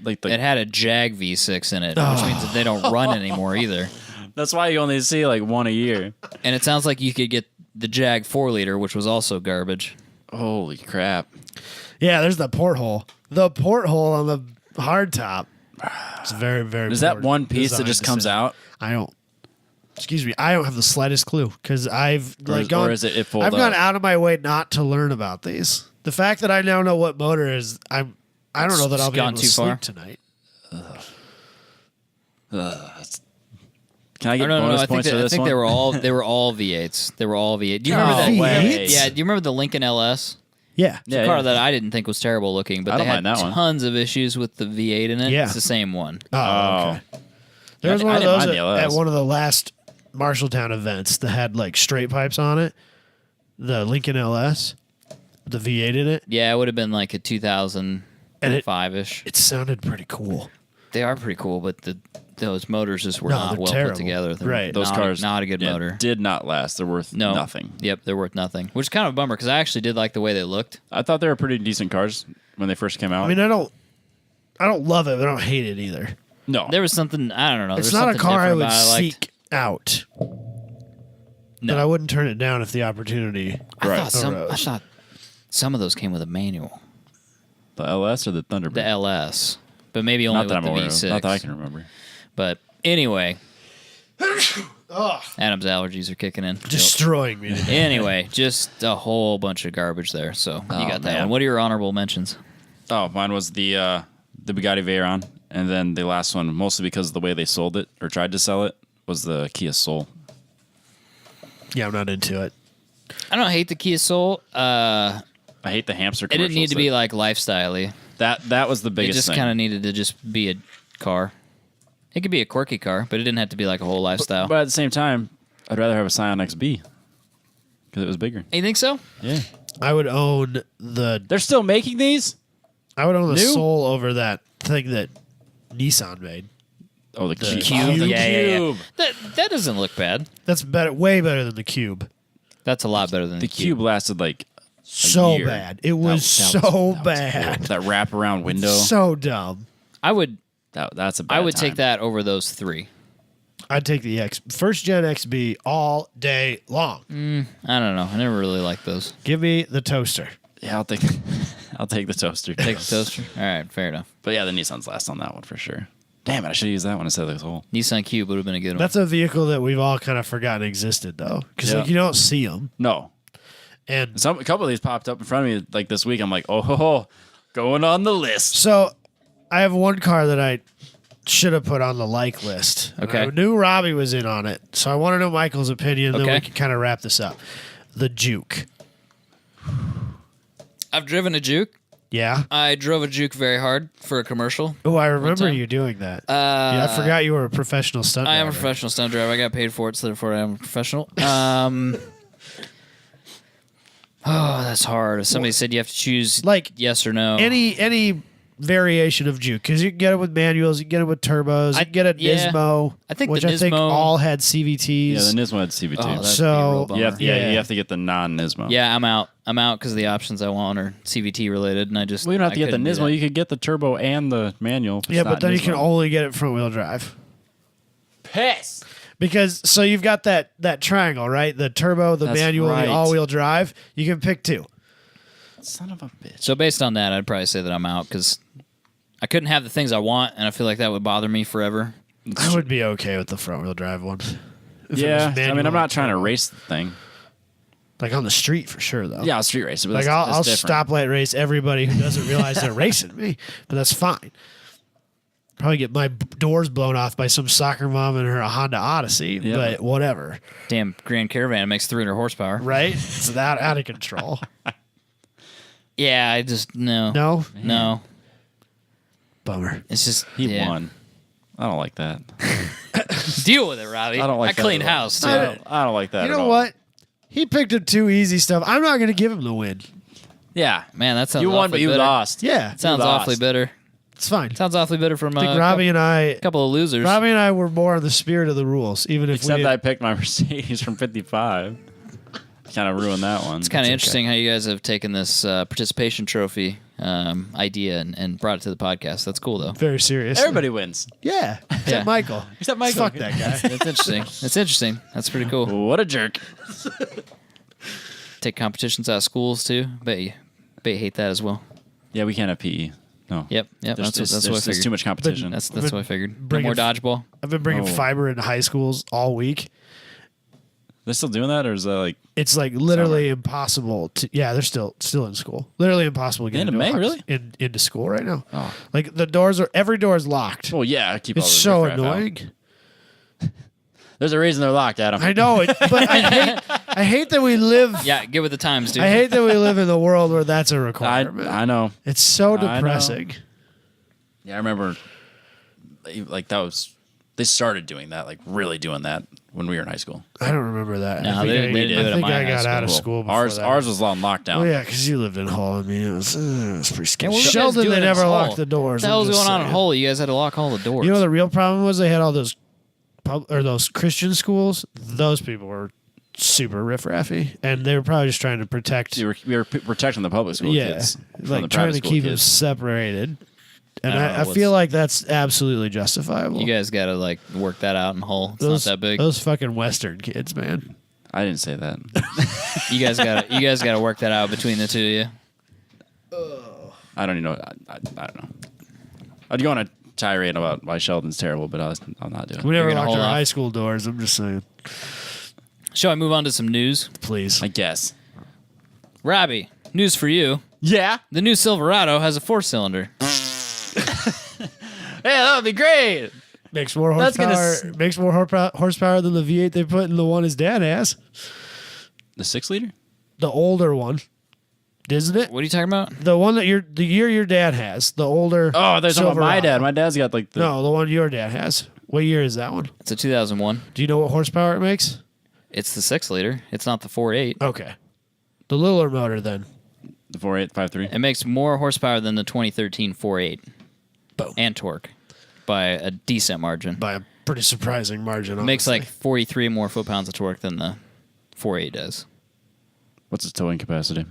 like It had a Jag V6 in it, which means that they don't run anymore either. that's why you only see like one a year. And it sounds like you could get the Jag 4-liter, which was also garbage. Holy crap! Yeah, there's the porthole. The porthole on the hardtop. It's very, very. Is that poor one piece that design just comes decision. out? I don't. Excuse me. I don't have the slightest clue because I've Or gone. is it fold I've gone up? out of my way not to learn about these. The fact that I now know what motor is, I don't know that I'll It's be gone able to too sleep far. tonight. Can I Or get no, bonus I think, points for I this think one? they were all V8s. They were all V8. Do you No remember that? way. Yeah. Do you remember the Lincoln LS? Yeah. Yeah, A car yeah. that I didn't think was terrible looking, but I they don't had mind that one. tons of issues with the V8 in it. Yeah. It's the same one. Oh, okay. There was I one of didn't those mind the at LS. one of the last Marshalltown events that had like straight pipes on it. The Lincoln LS, with the V8 in it. Yeah, it would have been like a 2005-ish. It sounded pretty cool. They are pretty cool, but those motors just were No, not they're well terrible. put together. They're Right. Those not cars not a good motor. did not last. They're worth No, nothing. Yep, they're worth nothing, which is kind of a bummer because I actually did like the way they looked. I thought they were pretty decent cars when they first came out. I mean, I don't love it, but I don't hate it either. no, There was something I don't know. It's there was not a something car I different would about it I liked. seek out. No. But I wouldn't turn it down if the opportunity. I Right. thought some of those came with a manual, the LS or the Thunderbird. the LS, but maybe only not that I'm with the aware of. V6. Not that I can remember. But anyway, Adam's allergies are kicking in. Destroying me. today. Anyway, just a whole bunch of garbage there. So you got that man. one. What are your honorable mentions? Oh, mine was the Bugatti Veyron, and then the last one, mostly because of the way they sold it or tried to sell it, was the Kia Soul. Yeah, I'm not into it. I don't hate the Kia Soul. I hate the hamster. It didn't need to be like lifestyle-y. that was the It biggest just thing. kind of needed to just be a car. It could be a quirky car, but it didn't have to be like a whole lifestyle. But at the same time, I'd rather have a Scion XB because it was bigger. You think so? Yeah. I would own the They're still making these? New? New? Soul over that thing that Nissan made. Oh, the Cube. Cube. Oh, the Yeah. Cube. That doesn't look bad. That's better, way better than the Cube. That's a lot better than The Cube lasted like So year. bad. It was That so was bad. that wraparound window. So dumb. I would That's a bad I would time. take that over those 3. I'd take the first gen XB all day long. I don't know. I never really liked those. Give me the toaster. Yeah, I'll take the toaster. Take the toaster. All right, fair enough. But yeah, the Nissan's last on that one for sure. Damn it, I should have used that one instead of this whole. Nissan Cube would have been a good one. That's a vehicle that we've all kind of forgotten existed, though, because Yeah. like you don't see them. No. And A couple of these popped up in front of me like this week. I'm like, oh, going on the list. so I have one car that I should have put on the like list. And Okay. I knew Robbie was in on it, so I want to know Michael's opinion. Then Okay. we can kind of wrap this up. The Juke. I've driven a Juke. Yeah. I drove a Juke very hard for a commercial. Oh, I remember time? you doing that. Yeah, I forgot you were a professional stunt I am a driver. professional stunt driver. I got paid for it, so therefore I am a professional. Oh, that's hard. If somebody said you have to choose Like, yes or no. Any variation of Juke, because you can get it with manuals, you can get it with turbos, you can get a yeah. Nismo, I think which the I think Nismo- all had CVTs. Yeah, the Nismo had CVT. Oh, that'd be a So- real bummer. Yeah. you have to get the non-Nismo. Yeah, I'm out. I'm out because the options I want are CVT related, and I just Well, you don't have I to get the couldn't do Nismo. that. You could get the turbo and the manual. It's Yeah, but not then you can Nismo. only get it front wheel drive. piss. Because so you've got that triangle, right? The turbo, the That's manual, right. the all-wheel drive. You can pick two. Son of a bitch. So based on that, I'd probably say that I'm out because I couldn't have the things I want, and I feel like that would bother me forever. I would be okay with the front-wheel drive one. If it was Yeah, I manual mean, I'm not and trying to turbo. race the thing. Like on the street for sure, though. Yeah, I'll street race it. But Like that's I'll different. stoplight race everybody who doesn't realize they're racing me, but that's fine. Probably get my doors blown off by some soccer mom in her Honda Odyssey, Yeah. but whatever, Damn, Grand Caravan makes 300 horsepower. right? It's that out of control. Yeah, I just no, No, bummer. It's just He yeah. won. I don't like that. Deal with it, Robbie. I don't like that clean at all. house too. I don't like that. You at know all. what? He picked up too easy stuff. I'm not going to give him the win. Yeah, Man, that sounds you won, awfully but you bitter. lost. Yeah, Sounds lost. awfully bitter. it's fine. Sounds awfully bitter from I think Robbie and I, a couple of losers. Robbie and I were more in the spirit of the rules, even if Except we. I picked my Mercedes from 55. Kind of ruined that one. It's kind of interesting how you guys have taken this participation trophy idea and brought it to the podcast. That's cool, though. Very serious. Everybody wins. Yeah, except Yeah. Michael. Except Michael. Fuck that guy. That's interesting. That's interesting. That's pretty cool. What a jerk. Take competitions out of schools too. Bet you hate that as well. Yeah, we can't have PE. No. Yep. There's, That's what I there's figured. too much competition. That's But what I figured. No bring more it- dodgeball. I've been bringing Oh. fiber into high schools all week. They're still doing that, or is that like It's like literally impossible to. Yeah, they're still in school. Literally impossible to get End of into May, a- really? into school right now. Oh. Like the doors are every door is locked. Well, yeah, I keep all It's the so riffraff out. annoying. There's a reason they're locked, Adam. I know it, but I hate that we live. Yeah, get with the times, dude. I hate that we live in the world where that's a I requirement. know. It's so I know. depressing. Yeah, I remember. Like that was. They started doing that, like really doing that when we were in high school. I don't remember that. No, I think they I, didn't do it I at think my I high got out of school. school. Before Ours that. was on lockdown. Oh yeah, because you lived in Hull. I mean, it was pretty scary. what were you guys Sheldon, doing they in never Hull? locked the doors. What the hell I'm was just going on in saying. Hull? You guys had to lock all the doors. You know the real problem was they had all those those Christian schools. Those people were super riffraffy, and they were probably just trying to protect. We were protecting the public school kids. from the like private trying to school keep them kids. separated. And I don't know I what's- feel like that's absolutely justifiable. You guys got to like work that out in Hull. It's those, not that big. Those fucking Western kids, man. I didn't say that. You guys got to work that out between the two of you. I don't even know. I don't know. I'd go on a tirade about why Sheldon's terrible, but I'm not doing We it. never gonna locked hold our off. high school doors. I'm just saying. Shall I move on to some news? Please. I guess. Robbie, news for you. Yeah. The new Silverado has a 4-cylinder. Hey, that would be great. Makes more That's gonna horsepower. Makes more horsepower than the V8 they put in the one his dad has. The 6-liter? The older one, isn't it? What are you talking about? The one that the year your dad has. The older. Oh, there's talking about my Silverado. dad. My dad's got like the. No, the one your dad has. What year is that one? It's a 2001. Do you know what horsepower it makes? It's the 6-liter. It's not the 4.8. Okay. The littler motor then. The 4.853. It makes more horsepower than the 2013 4.8 Boom. and torque by a decent margin. By a pretty surprising margin. It makes honestly. like 43 more foot-pounds of torque than the 4.8 does. What's its towing capacity?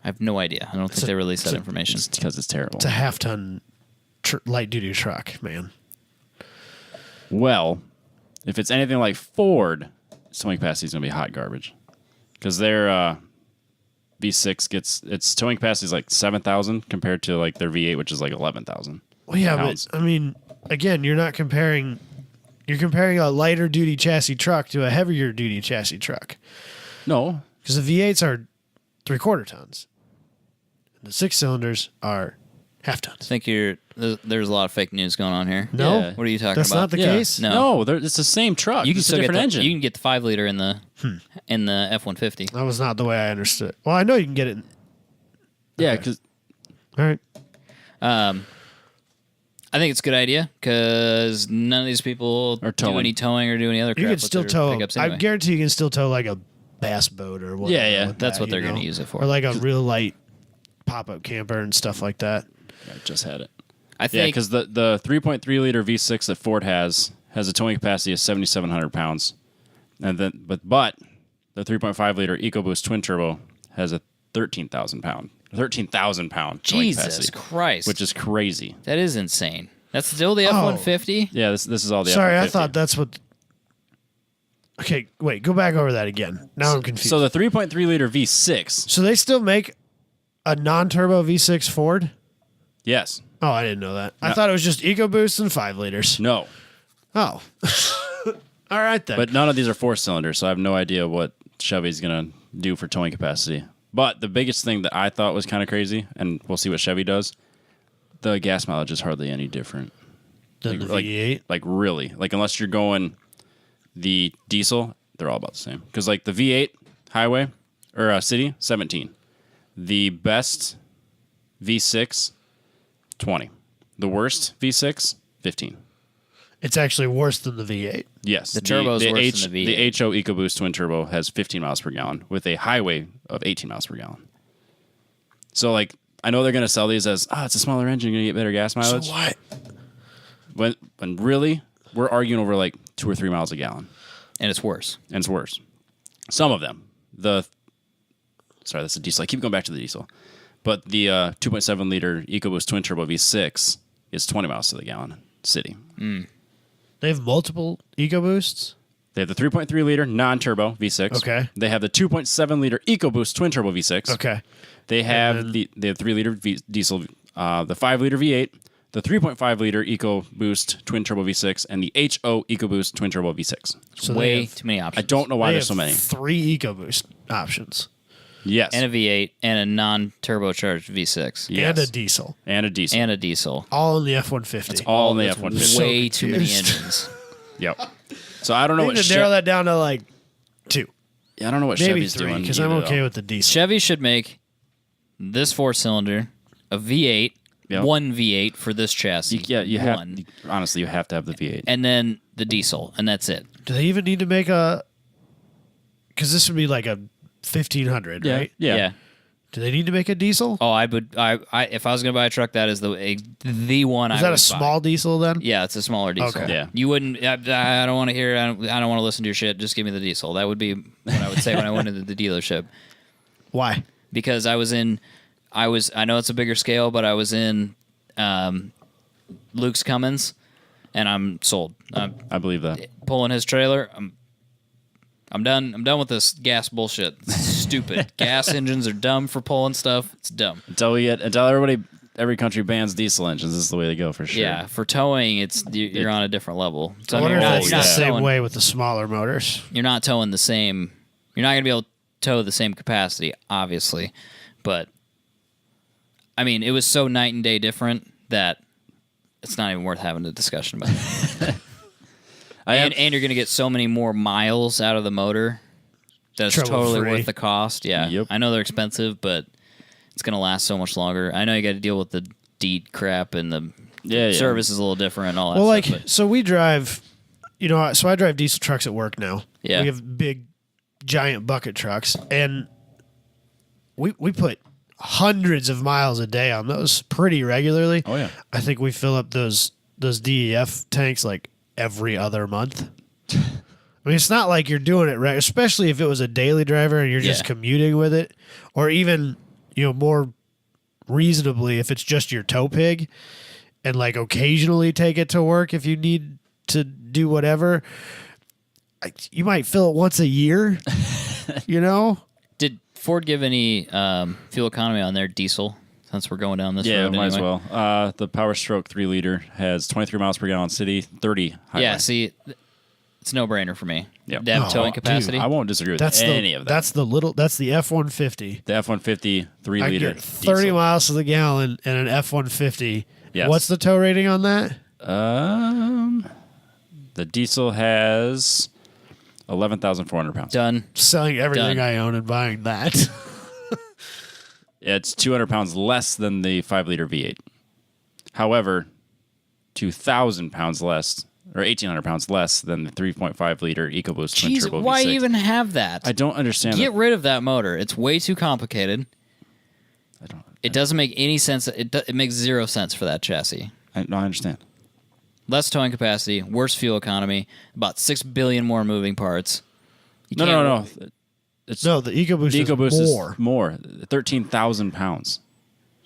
I have no idea. I don't think they released that information. It's because it's terrible. It's a half-ton light-duty truck, man. Well, if it's anything like Ford, its towing capacity is going to be hot garbage. Because their V6 gets its towing capacity is like 7,000 compared to like their V8, which is like 11,000. Well, yeah, pounds. but I mean, again, you're not comparing. You're comparing a lighter duty chassis truck to a heavier duty chassis truck No, because the V8s are 3/4 tons. The 6 cylinders are half I tons. think there's a lot of fake news going on here. No, Yeah. What are you talking that's about? not the Yeah. case. No. it's the same truck. You can It's a still get different the, engine. You can get the 5-liter in the F-150. That was not the way I understood it. Well, I know you can get it. Yeah, because All right. I think it's a good idea because none of these people Or do towing. any towing or do any other crap You can with still their tow. pickups I anyway. guarantee you can still tow like a bass boat or whatever. Yeah, with That's that, what they're you going know? to use it for. Or like a real light pop-up camper and stuff like that. I just had it. I Yeah, think because the 3.3 liter V6 that Ford has a towing capacity of 7,700 pounds, and then but the 3.5 liter EcoBoost twin turbo has a 13,000 pound towing Jesus capacity, Christ, which is crazy. that is insane. That's still the Oh. F-150. Yeah, this is all the. Sorry, I F-150. thought that's what. Okay, wait, go back over that again. Now I'm confused. So the 3.3 liter V6, So they still make a non-turbo V6 Ford? yes, Oh, I didn't know that. I No. thought it was just EcoBoost and 5 liters. no, Oh. All right then. but none of these are 4-cylinder, so I have no idea what Chevy's gonna do for towing capacity. But the biggest thing that I thought was kind of crazy, and we'll see what Chevy does. The gas mileage is hardly any different. Then the like- V8. Like really, like unless you're going the diesel, they're all about the same. Because like the V8 highway or city 17, the best V6 20, the worst V6 15. It's actually worse than the V8. Yes, The turbo's worse than the The V8. HO EcoBoost twin turbo has 15 miles per gallon with a highway of 18 miles per gallon. So like I know they're gonna sell these as it's a smaller engine, you're gonna get better gas mileage. So what? When really we're arguing over like 2 or 3 miles a gallon. And it's worse. And it's worse. Some of them. Sorry, that's a diesel. I keep going back to the diesel. But the 2.7 liter EcoBoost twin turbo V6 is 20 miles to the gallon city. They have multiple EcoBoosts? They have the 3.3 liter non-turbo V6. Okay. They have the 2.7 liter EcoBoost twin turbo V6. Okay. They have the 3 liter diesel, the 5 liter V8, the 3.5 liter EcoBoost twin turbo V6, and the HO EcoBoost twin turbo V6. So they Way have- too many I options. don't know why They there's so have many. 3 EcoBoost options. Yes. And a V8 and a non-turbocharged V6 Yes. And a diesel. And a diesel. and a diesel. All in the F-150. all in the That's F-150. So way too many confused. engines. Yep. So I don't know We what need to narrow that down to like 2. I don't know what Maybe Chevy's 3, doing. because I'm either, okay though. with the diesel. Chevy should make this 4-cylinder, a V8, Yep. one V8 for this chassis. You have one, honestly you have to have the V8. and then the diesel, and that's it. Do they even need to make a... Because this would be like a 1500, right? Yeah. Do they need to make a diesel? Oh, I would. I if I was gonna buy a truck, that is the one. Is I that would a small diesel then? Buy. Yeah, it's a smaller diesel. Okay. Yeah. You wouldn't. I don't want to hear. I don't want to listen to your shit. Just give me the diesel. That would be what I would say when I went into the dealership. Why? Because I know it's a bigger scale, but I was in Luke's Cummins, and I'm sold. I'm I believe that. pulling his trailer. I'm done. I'm done with this gas bullshit. It's stupid. Gas engines are dumb for pulling stuff. It's dumb. Until every country bans diesel engines, this is the way to go for sure. Yeah, for towing, you're on a different level. So I wonder you're if not, it's you're the not same towing, way with the smaller motors. You're not towing the same. You're not going to be able to tow the same capacity, obviously. But I mean, it was so night and day different that it's not even worth having a discussion about it. And you're going to get so many more miles out of the motor. That's totally Trouble-free. worth the cost. Yeah. Yep. I know they're expensive, but it's going to last so much longer. I know you got to deal with the DEET crap and the Yeah. service is a little different and all that Well, stuff. so we drive, so I drive diesel trucks at work now. Yeah. We have big giant bucket trucks, and we put hundreds of miles a day on those pretty regularly. Oh, yeah. I think we fill up those DEF tanks like every other month. I mean, it's not like you're doing it right, especially if it was a daily driver and you're just Yeah. commuting with it, or even more reasonably if it's just your tow pig, and like occasionally take it to work if you need to do whatever. You might fill it once a year, Did Ford give any fuel economy on their diesel? Since we're going down this Yeah, road might as anyway? well. The Power Stroke 3 liter has 23 miles per gallon city, 30 highway. Yeah, see, it's a no-brainer for me. Yep. They have Oh, towing dude, capacity. I won't disagree with That's any of that. That's the F-150. The F-150 3 I can liter get 30 diesel. miles to the gallon and an F-150. Yes. What's the tow rating on that? The diesel has 11,400 pounds. Done. Selling everything Done. I own and buying that. It's 200 pounds less than the 5 liter V8. However, 2,000 pounds less, or 1,800 pounds less than the 3.5 liter EcoBoost twin Jeez, turbo why V6. even have that? I don't understand. Get rid of that motor. It's way too complicated. I don't. It doesn't make any sense. It makes zero sense for that chassis. I understand. Less towing capacity, worse fuel economy, about 6 billion more moving parts. You No, can't- no. It's No, the EcoBoost, the EcoBoost is more. is more. 13,000 pounds.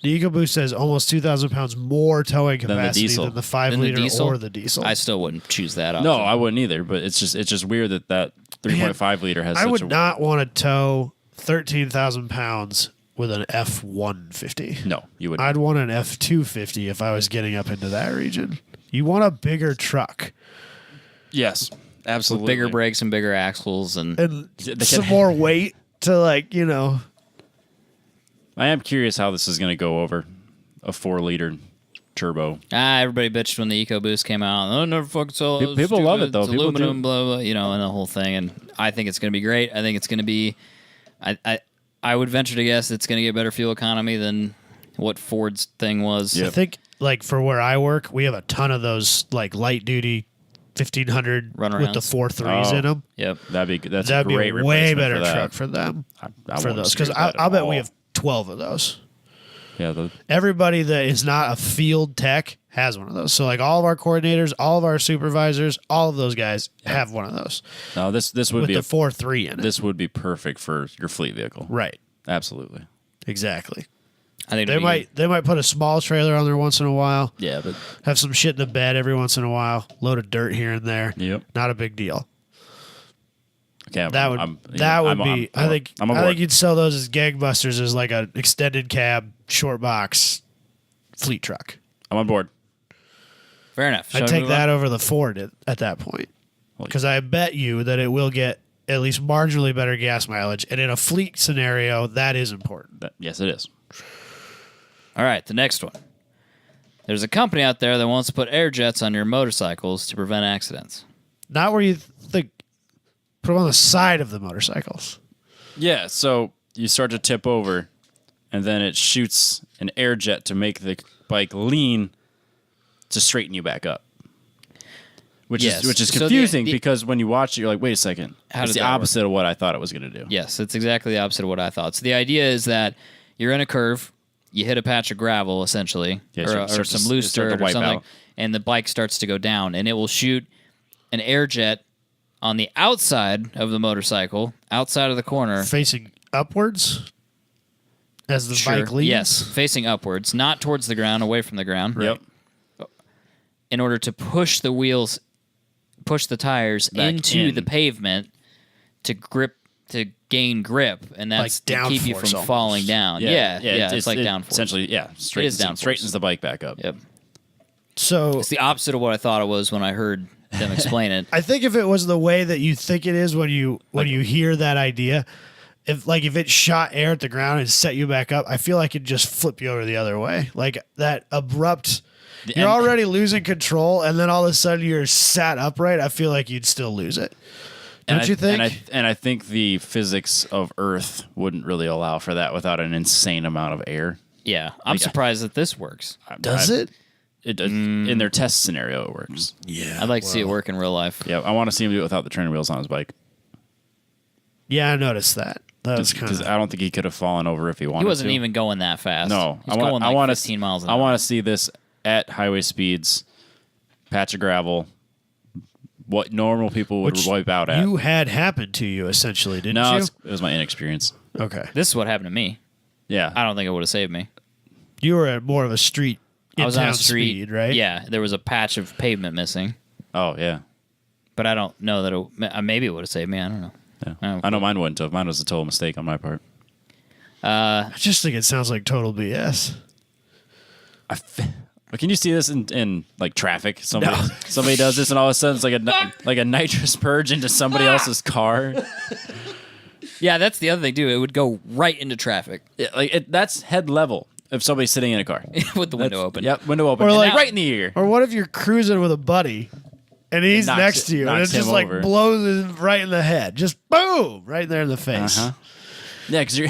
The EcoBoost has almost 2,000 pounds more towing the capacity diesel. than the 5 Than the liter diesel? or the diesel. I still wouldn't choose that option. No, I wouldn't either. But it's just weird that 3.5 liter has. I such would a, not want to tow 13,000 pounds with an F-150. No, you would. I'd want an F-250 if I was getting up into that region. You want a bigger truck Yes, With absolutely. bigger brakes and bigger axles and and They some can- more weight to I am curious how this is going to go over a 4 liter turbo. everybody bitched when the EcoBoost came out. Oh, never fucking sell those. People love it, though. It's People aluminum, do. blah, blah, and the whole thing. And I think it's going to be great. I think it's going to be. I would venture to guess it's going to get better fuel economy than what Ford's thing was. Yep. I think for where I work, we have a ton of those light duty 1,500 with Runarounds. the 4.3s Oh. in them. Yep. That's That'd a be great a way replacement better for that. truck for them I for won't those disagree because with that at I'll bet all. we have 12 of those. Yeah, Everybody that is not a field tech has one of those. So all of our coordinators, all of our supervisors, all of those guys have one of those no, this would with be the a, 4.3 in it. this would be perfect for your fleet vehicle. Right. Absolutely. Exactly. I think They it'll be might put a small trailer on there once in a while, Yeah, but have some shit in the bed every once in a while, load of dirt here and there. yep. Not a big deal. Okay, That would I'm be. I think I'm I aboard. think you'd sell those as gangbusters as like an extended cab, short box, fleet truck. I'm on board. fair enough. Shall I'd we take move on? that over the Ford at that point Well, because I bet you that it will get at least marginally better gas mileage, and in a fleet scenario, that is important. Yes, it is. All right, the next one. There's a company out there that wants to put air jets on your motorcycles to prevent accidents. Not where you think. Put them on the side of the motorcycles. Yeah, so you start to tip over, and then it shoots an air jet to make the bike lean to straighten you back up. Which Yes. is So confusing the- because when you watch it, you're like, wait a second. How It's does the that work? opposite of what I thought it was going to do. Yes, it's exactly the opposite of what I thought. So the idea is that you're in a curve, you hit a patch of gravel essentially, Yeah, so you or start some to- loose you start to dirt or wipe something, out. and the bike starts to go down, and it will shoot an air jet on the outside of the motorcycle, outside of the corner. Facing upwards as the Sure. bike leans. Yes, facing upwards, not towards the ground, away from the ground. Yep. In order to push the wheels, push the tires Back into in. the pavement to gain grip, and that's Like to keep you downforce from almost. falling down. Yeah, it's like downforce. Essentially, yeah. downforce. Straightens the bike back up. Yep. So It's the opposite of what I thought it was when I heard them explain it. I think if it was the way that you think it is when you hear that idea, if it shot air at the ground and set you back up, I feel like it'd just flip you over the other way. Like that abrupt. You're and- already losing control, and then all of a sudden you're sat upright. I feel like you'd still lose it. Don't you think? And I think the physics of Earth wouldn't really allow for that without an insane amount of air. Yeah, I'm surprised that this works. Does it? It does. In their test scenario, it works. Yeah. I'd like to see it work in real life. Yeah, I want to see him do it without the training wheels on his bike. Yeah, I noticed that. That was kind because of. I don't think he could have fallen over if he wanted He wasn't to. even going that fast. No, He's going like I want 15 miles an I hour. want to see this at highway speeds, patch of gravel, what normal people would Which wipe out at. You had happened to you essentially, didn't No, you? it was my inexperience. Okay. This is what happened to me. Yeah, I don't think it would have saved me. You were at more of a street. I was on a in-town street, speed, right? Yeah, there was a patch of pavement missing, oh yeah, but I don't know that maybe it would have saved me. I don't know. yeah. Oh, I know mine wouldn't have. Mine was a total mistake on my part. I just think it sounds like total BS. But can you see this in like traffic? Somebody does this, and all of a sudden it's like a nitrous purge into somebody else's car. Yeah, that's the other thing too. It would go right into traffic That's head level if somebody's sitting in a car. with the window open. Yep, window open, Or and like- right in the ear. Or what if you're cruising with a buddy and he's knocks next it- to you and it knocks just him like over. blows him right in the head? Just boom! Right there in the face. Uh-huh. Yeah, because you're.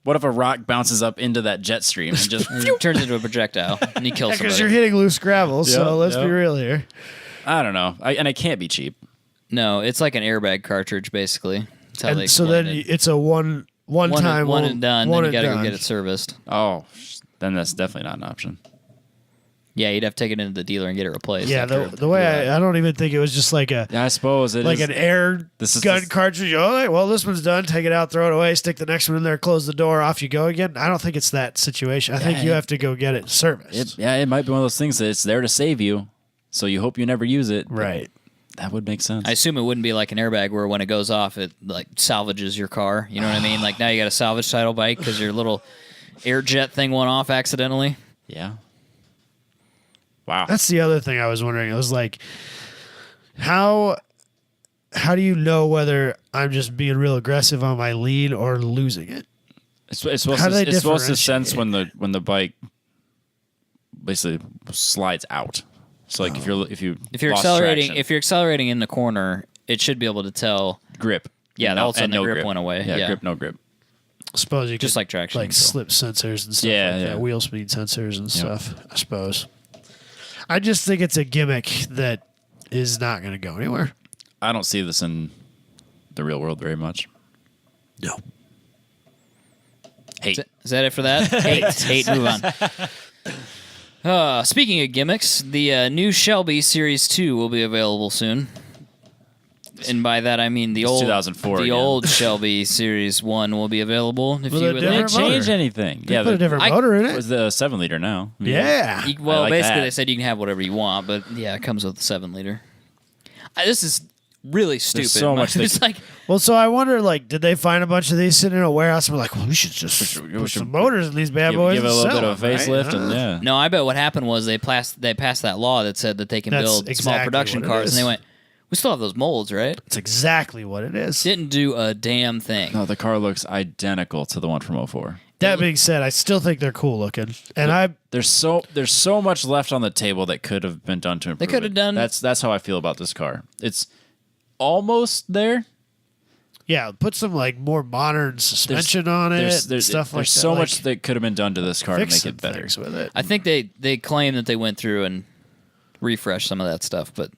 What if a rock bounces up into that jet stream and just? It turns into a projectile and he kills Because somebody. you're hitting loose gravel, so Yep, let's yep. be real here. I don't know. And it can't be cheap. No, it's like an airbag cartridge basically. That's how they And so then explained it. it's a one time one and done. Then you got to go done. get it serviced. Oh, then that's definitely not an option. Yeah, you'd have to take it into the dealer and get it replaced. Yeah, after- the way I don't even think it was just like a Yeah, I suppose it like is. an air This is gun the- cartridge. Oh, right, well, this one's done. Take it out, throw it away, stick the next one in there, close the door, off you go again. I don't think it's that situation. I think you have to go get it serviced. It might be one of those things that it's there to save you, so you hope you never use it. but Right. That would make sense. I assume it wouldn't be like an airbag where when it goes off, it like salvages your car. You know what I mean? Like now you got a salvage title bike because your little air jet thing went off accidentally. Yeah. Wow. That's the other thing I was wondering. It was like, how do you know whether I'm just being real aggressive on my lead or losing it? It's supposed How to. do they It's supposed to sense differentiate? when the bike basically slides out. So like if you're If you're lost accelerating, traction, if you're accelerating in the corner, it should be able to tell. grip. Yeah, all of a sudden the grip went away. Yeah, Yeah. grip, no grip. Suppose you Just could, like traction like control. slip sensors and stuff Yeah, like yeah. that, wheel speed sensors and stuff. I suppose. I just think it's a gimmick that is not going to go anywhere. I don't see this in the real world very much. No. Hate. Is that it for that? Hate. Move on. Speaking of gimmicks, the new Shelby Series 2 will be available soon. And by that I mean the It's old 2004 The again. old Shelby Series 1 will be available if With you a would They different didn't like. change motor. anything. They Yeah, put a different I- motor in it it. was the 7-liter now. Yeah. Well, I like basically that. they said you can have whatever you want, but yeah, it comes with a 7-liter. This is really stupid. so much they It's could- like Well, so I wonder, like, did they find a bunch of these sitting in a warehouse and were like, well, we should just we put should some motors in these bad Give, boys give it a and little sell bit of a them, facelift, right? and yeah. no, I bet what happened was they passed that law that said that they can That's build small exactly production what it cars, is. and they went, we still have those molds, right? It's exactly what it is. Didn't do a damn thing. No, the car looks identical to the one from 04. That being said, I still think they're cool looking, and There's so much left on the table that could have been done to improve. could have it. done- That's how I feel about this car. It's almost there. put some like more modern suspension on it, stuff like there's that. so like, much that could have been done to this car to fix make some it better. things with it. I think they claim that they went through and refreshed some of that stuff, but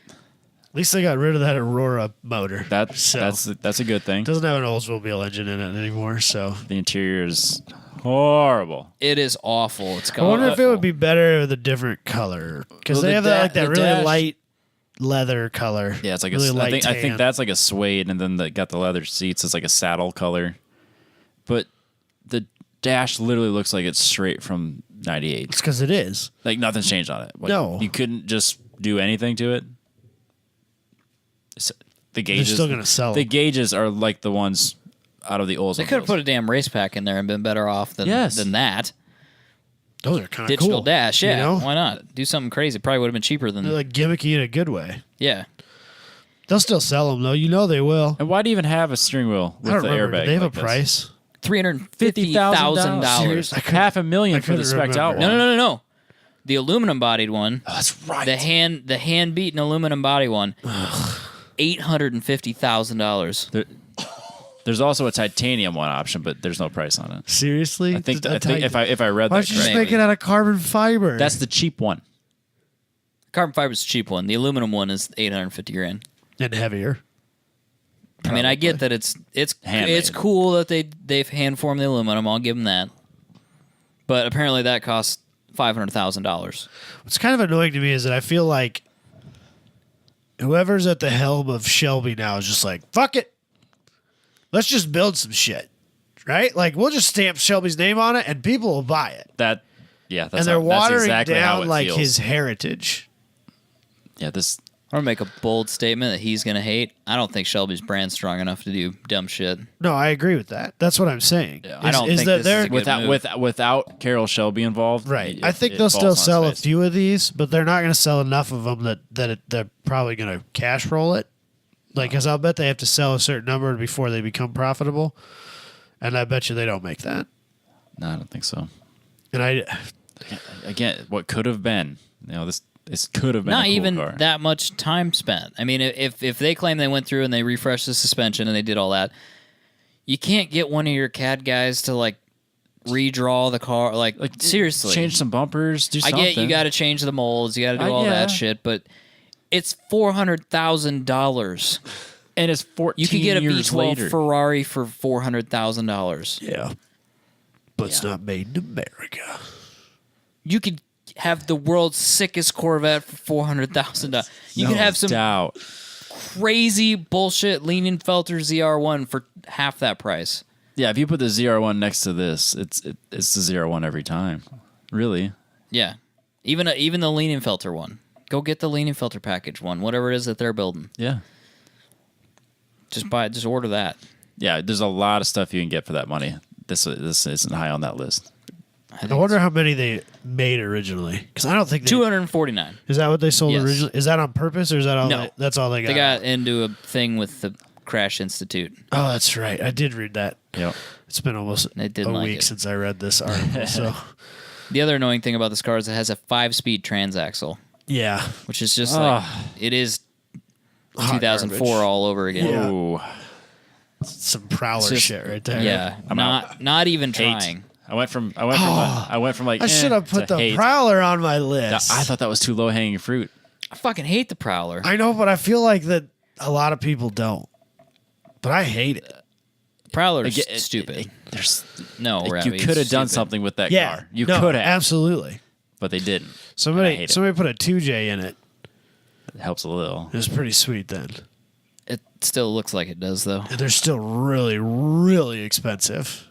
At least they got rid of that Aurora motor. That's a good thing. Doesn't have an Oldsmobile engine in it anymore, so The interior is horrible. it is awful. It's I gone. wonder if it would be better with a different color because Well, they the have that, like da- that the really dash- light leather color. Yeah, it's like really light I think tan. that's like a suede, and then they got the leather seats. It's like a saddle color, but the dash literally looks like it's straight from '98. It's because it is. Like nothing's changed on it. Like, No. you couldn't just do anything to it. The gauges, still gonna sell The them. gauges are like the ones out of the old. They could have put a damn race pack in there and been better off than Yes. that. Those are kind of Digital cool. dash, yeah. You know? Why not? Do something crazy. Probably would have been cheaper than They're like gimmicky in a good way. yeah. They'll still sell them though. You know they will. And why do you even have a steering wheel I with don't the remember. airbag? Do they have like a this? price? $350,000. Seriously? $500,000 I for the couldn't specked out remember. one. No. The aluminum bodied one, Oh, that's right. the hand beaten aluminum body one, $850,000. There's also a titanium one option, but there's no price on it. Seriously? I think if I read Why that don't you just correctly, make it out of carbon fiber? that's the cheap one. Carbon fiber's a cheap one. The aluminum one is $850,000. and heavier. I mean, I get that it's Handmade. cool that they've hand formed the aluminum. I'll give them that. But apparently that costs $500,000. What's kind of annoying to me is that I feel like whoever's at the helm of Shelby now is just like, fuck it. Let's just build some shit. Right? Like, we'll just stamp Shelby's name on it and people will buy it. That's And they're how, watering that's exactly how down it like feels. his heritage. Yeah, this. I'm gonna make a bold statement that he's gonna hate. I don't think Shelby's brand's strong enough to do dumb shit. No, I agree with that. That's what I'm saying. Yeah. I don't think that this is they're a good move. Without Carol Shelby involved, right. it- I think it they'll falls still on sell a its face. few of these, but they're not going to sell enough of them that they're probably going to cash roll it. Like, because I'll bet they have to sell a certain number before they become profitable, and I bet you they don't make that. No, I don't think so. And Again, what could have been? This could have been Not a cool even car. that much time spent. I mean, if they claim they went through and they refreshed the suspension and they did all that, you can't get one of your CAD guys to like redraw the car. Like seriously, change some bumpers. Do I something. get you got to change the molds, you got to do all yeah. that shit, but it's $400,000. and it's 14 You could get a years V12 later. Ferrari for $400,000. yeah. But it's not made in America. You could have the world's sickest Corvette for $400,000. You could have some doubt. crazy bullshit Linienfelter ZR1 for half that price. Yeah, if you put the ZR1 next to this, it's the ZR1 every time. Really? Yeah, even the Linienfelter one. Go get the Linienfelter package one, whatever it is that they're building. Yeah. Just order that. Yeah, there's a lot of stuff you can get for that money. This isn't high on that list. I wonder how many they made originally. Because I don't think they... 249. Is that what they sold Yes. originally? Is that on purpose, or is that all? No. That's all they got? They got into a thing with the Crash Institute. Oh, that's right. I did read that. Yep. It's been almost They a didn't like week it. since I read this article. So, The other annoying thing about this car is it has a 5-speed transaxle, yeah. which is just like it is Hot 2004 garbage. all over again. Yeah. Ooh. Some prowler Just- shit right there. Yeah, I'm not even Hate. trying. I went from like I should have to put the hate. prowler on my list. I thought that was too low hanging fruit. I fucking hate the Prowler. I know, but I feel like that a lot of people don't. But I hate it. Prowler's Again, stupid. There's No, you Robbie, could have done stupid. something with that Yeah. car. You no, could have, Absolutely. but they didn't. I Somebody hate it. put a 2J in it. It helps a little. It was pretty sweet then. It still looks like it does, though. And they're still really, really expensive.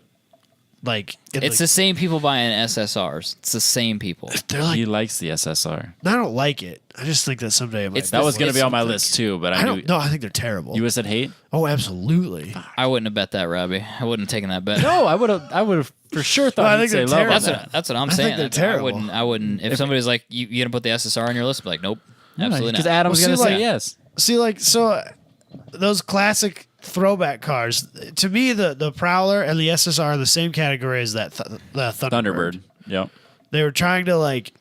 Like, It's the same people buying SSRs. It's the same people. they're like, He likes the SSR. I don't like it. I just think that someday it might It's be That was worth going to be on my something. list too, but I I knew don't know. I think they're terrible. you would have said hate. Oh, absolutely. I wouldn't have bet that, Robbie. I wouldn't have taken that bet. No, I would have for sure thought. No, I you'd think say they're love terrible. on that. That's what I'm I think saying. they're terrible. I wouldn't. If somebody's like, you gonna put the SSR on your list? I'd be like, nope, absolutely Because not. Adam's Well, going see, to say like- yes. See, like, so those classic throwback cars, to me, the Prowler and the SSR are the same category as that the Thunderbird. Yep. They were trying to like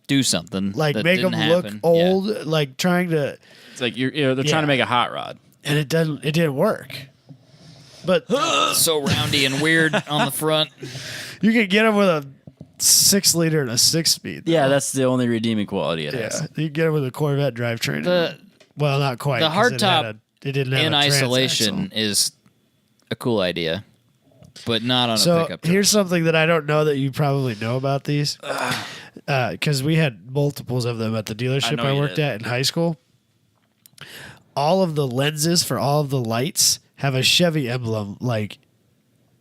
Do something. make that them didn't look happen. old, like trying to, It's like they're Yeah. trying to make a hot rod. and it didn't work. But Yeah. So roundy and weird on the front. you could get them with a 6-liter and a 6-speed. Yeah, that's the only redeeming quality it Yeah, has. you could get them with a Corvette drivetrain. Well, not quite. the 'cause hardtop it didn't have In a isolation transaxle. is a cool idea, but not on a So pickup truck. here's something that I don't know that you probably know about these, because we had multiples of them at the dealership know I you worked did. at in high school. All of the lenses for all of the lights have a Chevy emblem, like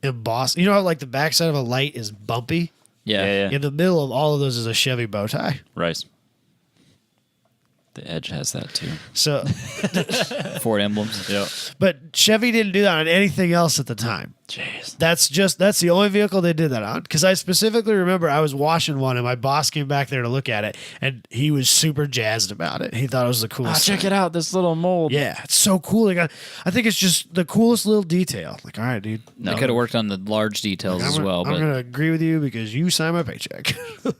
embossed. You know how like the backside of a light is bumpy? Yeah. In the middle of all of those is a Chevy bow tie. Rice. The Edge has that too. So, Ford emblems. Yep. but Chevy didn't do that on anything else at the time. Jeez. That's the only vehicle they did that on. Because I specifically remember I was washing one and my boss came back there to look at it and he was super jazzed about it. He thought it was the coolest. check thing. it out. This little mold. Yeah, it's so cool. I think it's just the coolest little detail. Like, all right, dude. They could have worked on the large details as well, I'm but gonna agree with you because you signed my paycheck.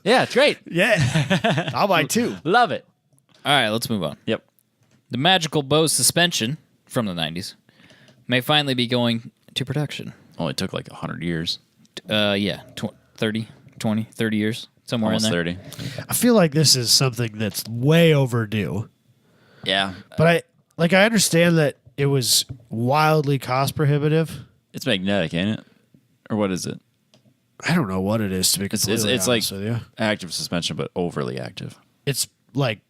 Yeah, it's great. yeah, I'll buy 2. Love it. all right, let's move on. Yep. The magical Bose suspension from the 90s may finally be going to production. Only took like 100 years. Uh, 30 years, somewhere Almost in there. 30. I feel like this is something that's way overdue. Yeah. But I understand that it was wildly cost prohibitive. It's magnetic, ain't it? Or what is it? I don't know what it is, to be completely It's honest like with you. active suspension, but overly active. It's like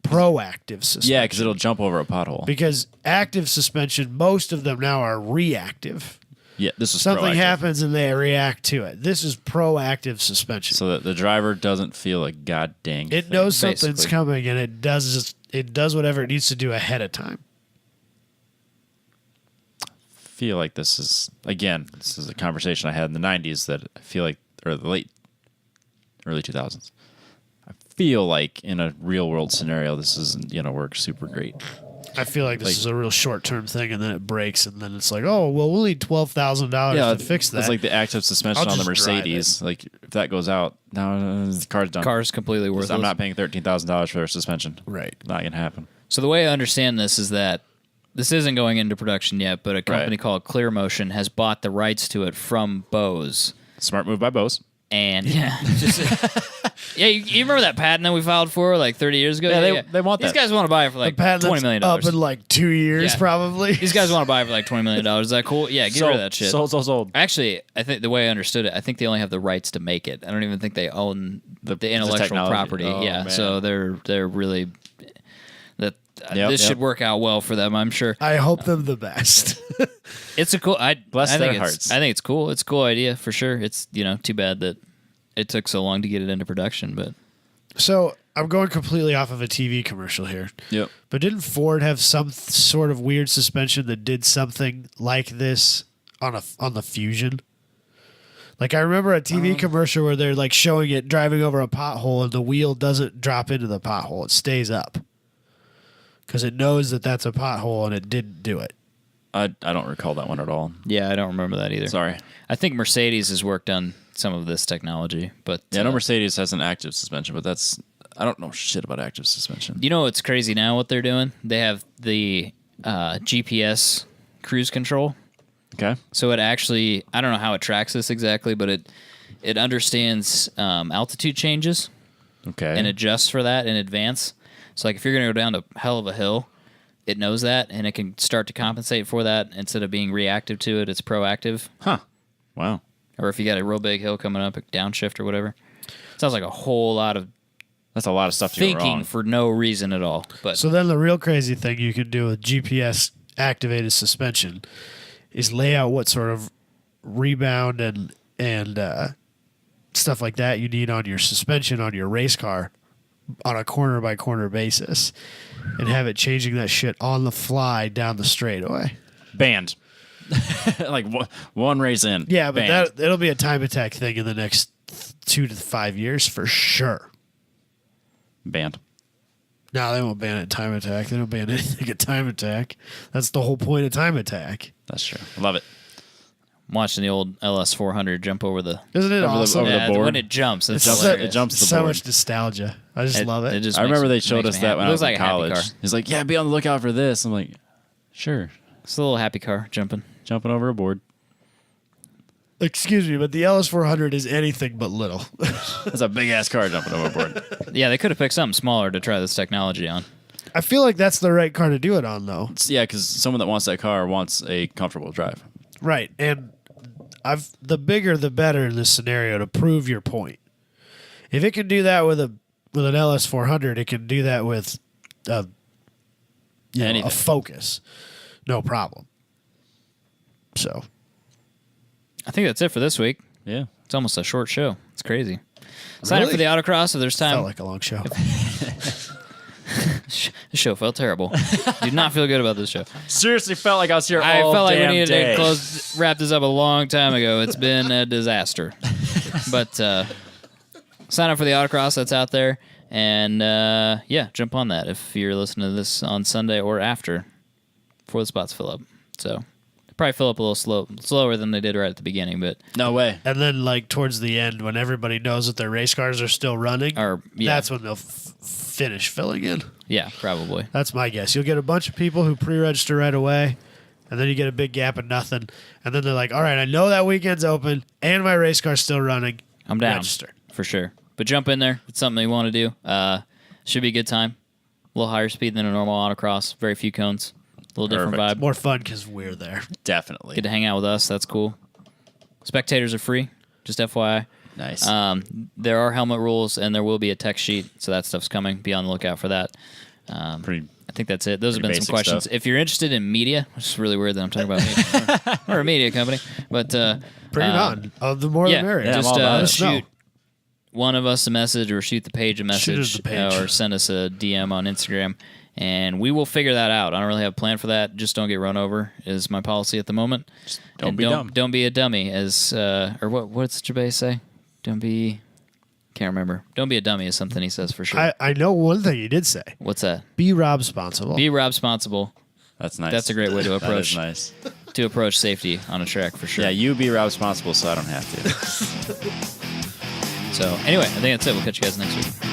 proactive suspension. Yeah, because it'll jump over a pothole. Because active suspension, most of them now are reactive. Yeah, this is Something proactive. happens and they react to it. This is proactive suspension. So that the driver doesn't feel a god dang It thing. knows something's basically. coming and it does whatever it needs to do ahead of time. Feel like this is a conversation I had in the 90s that I feel like, or the early 2000s. I feel like in a real world scenario, this isn't going to work super great. I feel like this is a real short term thing, and then it breaks, and then it's like, oh, well, we'll need $12,000 to fix that. It's like the active suspension I'll on the just drive Mercedes. Like if that goes out, now the car's done. Car's completely worthless. I'm not paying $13,000 for their suspension. Right. Not going to happen. So the way I understand this is that this isn't going into production yet, but a company Right. called ClearMotion has bought the rights to it from Bose. Smart move by Bose. And yeah, you remember that patent that we filed for like 30 years ago? Yeah, they want These that. guys want to buy it for like Patent $20 that's million. up in like 2 years, Yeah. probably. These guys want to buy it for like $20 million. Is that cool? Yeah, get rid of that shit. Sold. Actually, I think the way I understood it, I think they only have the rights to make it. I don't even think they own the intellectual technology. property. Oh, yeah, man. so they're really that. Yep, this yep. should work out well for them, I'm sure. I hope them the best. It's a cool. Bless I think their it's, hearts. I think it's cool. It's a cool idea for sure. It's too bad that it took so long to get it into production, but So I'm going completely off of a TV commercial here. Yep. But didn't Ford have some sort of weird suspension that did something like this on the Fusion? Like I remember a TV commercial where they're like showing it driving over a pothole and the wheel doesn't drop into the pothole; it stays up because it knows that that's a pothole and it didn't do it. I don't recall that one at all. yeah, I don't remember that either. Sorry. I think Mercedes has worked on some of this technology, but Yeah, I know Mercedes has an active suspension, but I don't know shit about active suspension. you know what's crazy now? What they're doing? They have the GPS cruise control. Okay. So it actually, I don't know how it tracks this exactly, but it understands altitude changes Okay. and adjusts for that in advance. So like if you're going to go down a hell of a hill, it knows that and it can start to compensate for that instead of being reactive to it. It's proactive. Huh. Wow. Or if you got a real big hill coming up, a downshift or whatever. Sounds like a whole lot of That's a lot of stuff to go thinking wrong. for no reason at all. But So then the real crazy thing you can do with GPS activated suspension is lay out what sort of rebound and stuff like that you need on your suspension on your race car on a corner by corner basis and have it changing that shit on the fly down the straightaway. Banned. Like one race in. Yeah, but Banned. it'll be a time attack thing in the next 2 to 5 years for sure. Banned. No, they won't ban it at time attack. They don't ban anything at time attack. That's the whole point of time attack. That's true. Love it. I'm watching the old LS400 jump over the Isn't it Over the- awesome? over the yeah, board. when it jumps. It's It's hilarious. It jumps the so board. much nostalgia. I just love it. just I makes- remember they showed makes us me that happy. when It I looks was in like a happy college. car. He's like, "Yeah, be on the lookout for this." I'm like, "Sure." It's a little happy car jumping. Jumping over a board. Excuse me, but the LS400 is anything but little. That's a big ass car jumping over a board. Yeah, they could have picked something smaller to try this technology on. I feel like that's the right car to do it on, though. Yeah, because someone that wants that car wants a comfortable drive. Right, and the bigger the better in this scenario to prove your point. If it can do that with an LS400, it can do that with Anything. a Focus, no problem. So I think that's it for this week. Yeah. It's almost a short show. It's crazy. Sign up Really? for the autocross if there's time. felt like a long show. This show felt terrible. Do not feel good about this show. Seriously, felt like I was here I all felt like we damn needed day. to wrap this up a long time ago. It's been a disaster. But sign up for the autocross that's out there. And yeah, jump on that if you're listening to this on Sunday or after before the spots fill up. So probably fill up a little slower than they did right at the beginning. But No way. And then, like, towards the end, when everybody knows that their race cars are still running, Or, yeah. that's when they'll finish filling in. yeah, probably. That's my guess. You'll get a bunch of people who pre-register right away, and then you get a big gap of nothing. And then they're like, all right, I know that weekend's open, and my race car's still running. I'm down. Register. For sure. But jump in there. It's something you want to do. Should be a good time. A little higher speed than a normal autocross. Very few cones. little different Perfect. vibe. More fun because we're there. Definitely. Get to hang out with us. That's cool. Spectators are free. Just FYI. Nice. There are helmet rules, and there will be a text sheet, so that stuff's coming. Be on the lookout for that. Pretty. I think that's it. Those have been Pretty some basic questions. stuff. If you're interested in media, which is really weird that I'm talking about media. We're a media company, but Bring it on. The more yeah, the merrier. I'm just all about it. shoot one of us a message or shoot the page a Shoot message us the page. or send us a DM on Instagram, and we will figure that out. I don't really have a plan for that. Just don't get run over is my policy at the moment. don't And be dumb. Don't be a dummy, as or what's Jabez say? Don't be. Can't remember. Don't be a dummy is something he says for sure. I know one thing you did say. What's that? Be Rob responsible. Be responsible That's nice. That's a great way to approach. That is nice. to approach safety on a track for sure. Yeah, you be responsible so I don't have to. So anyway, I think that's it. We'll catch you guys next week.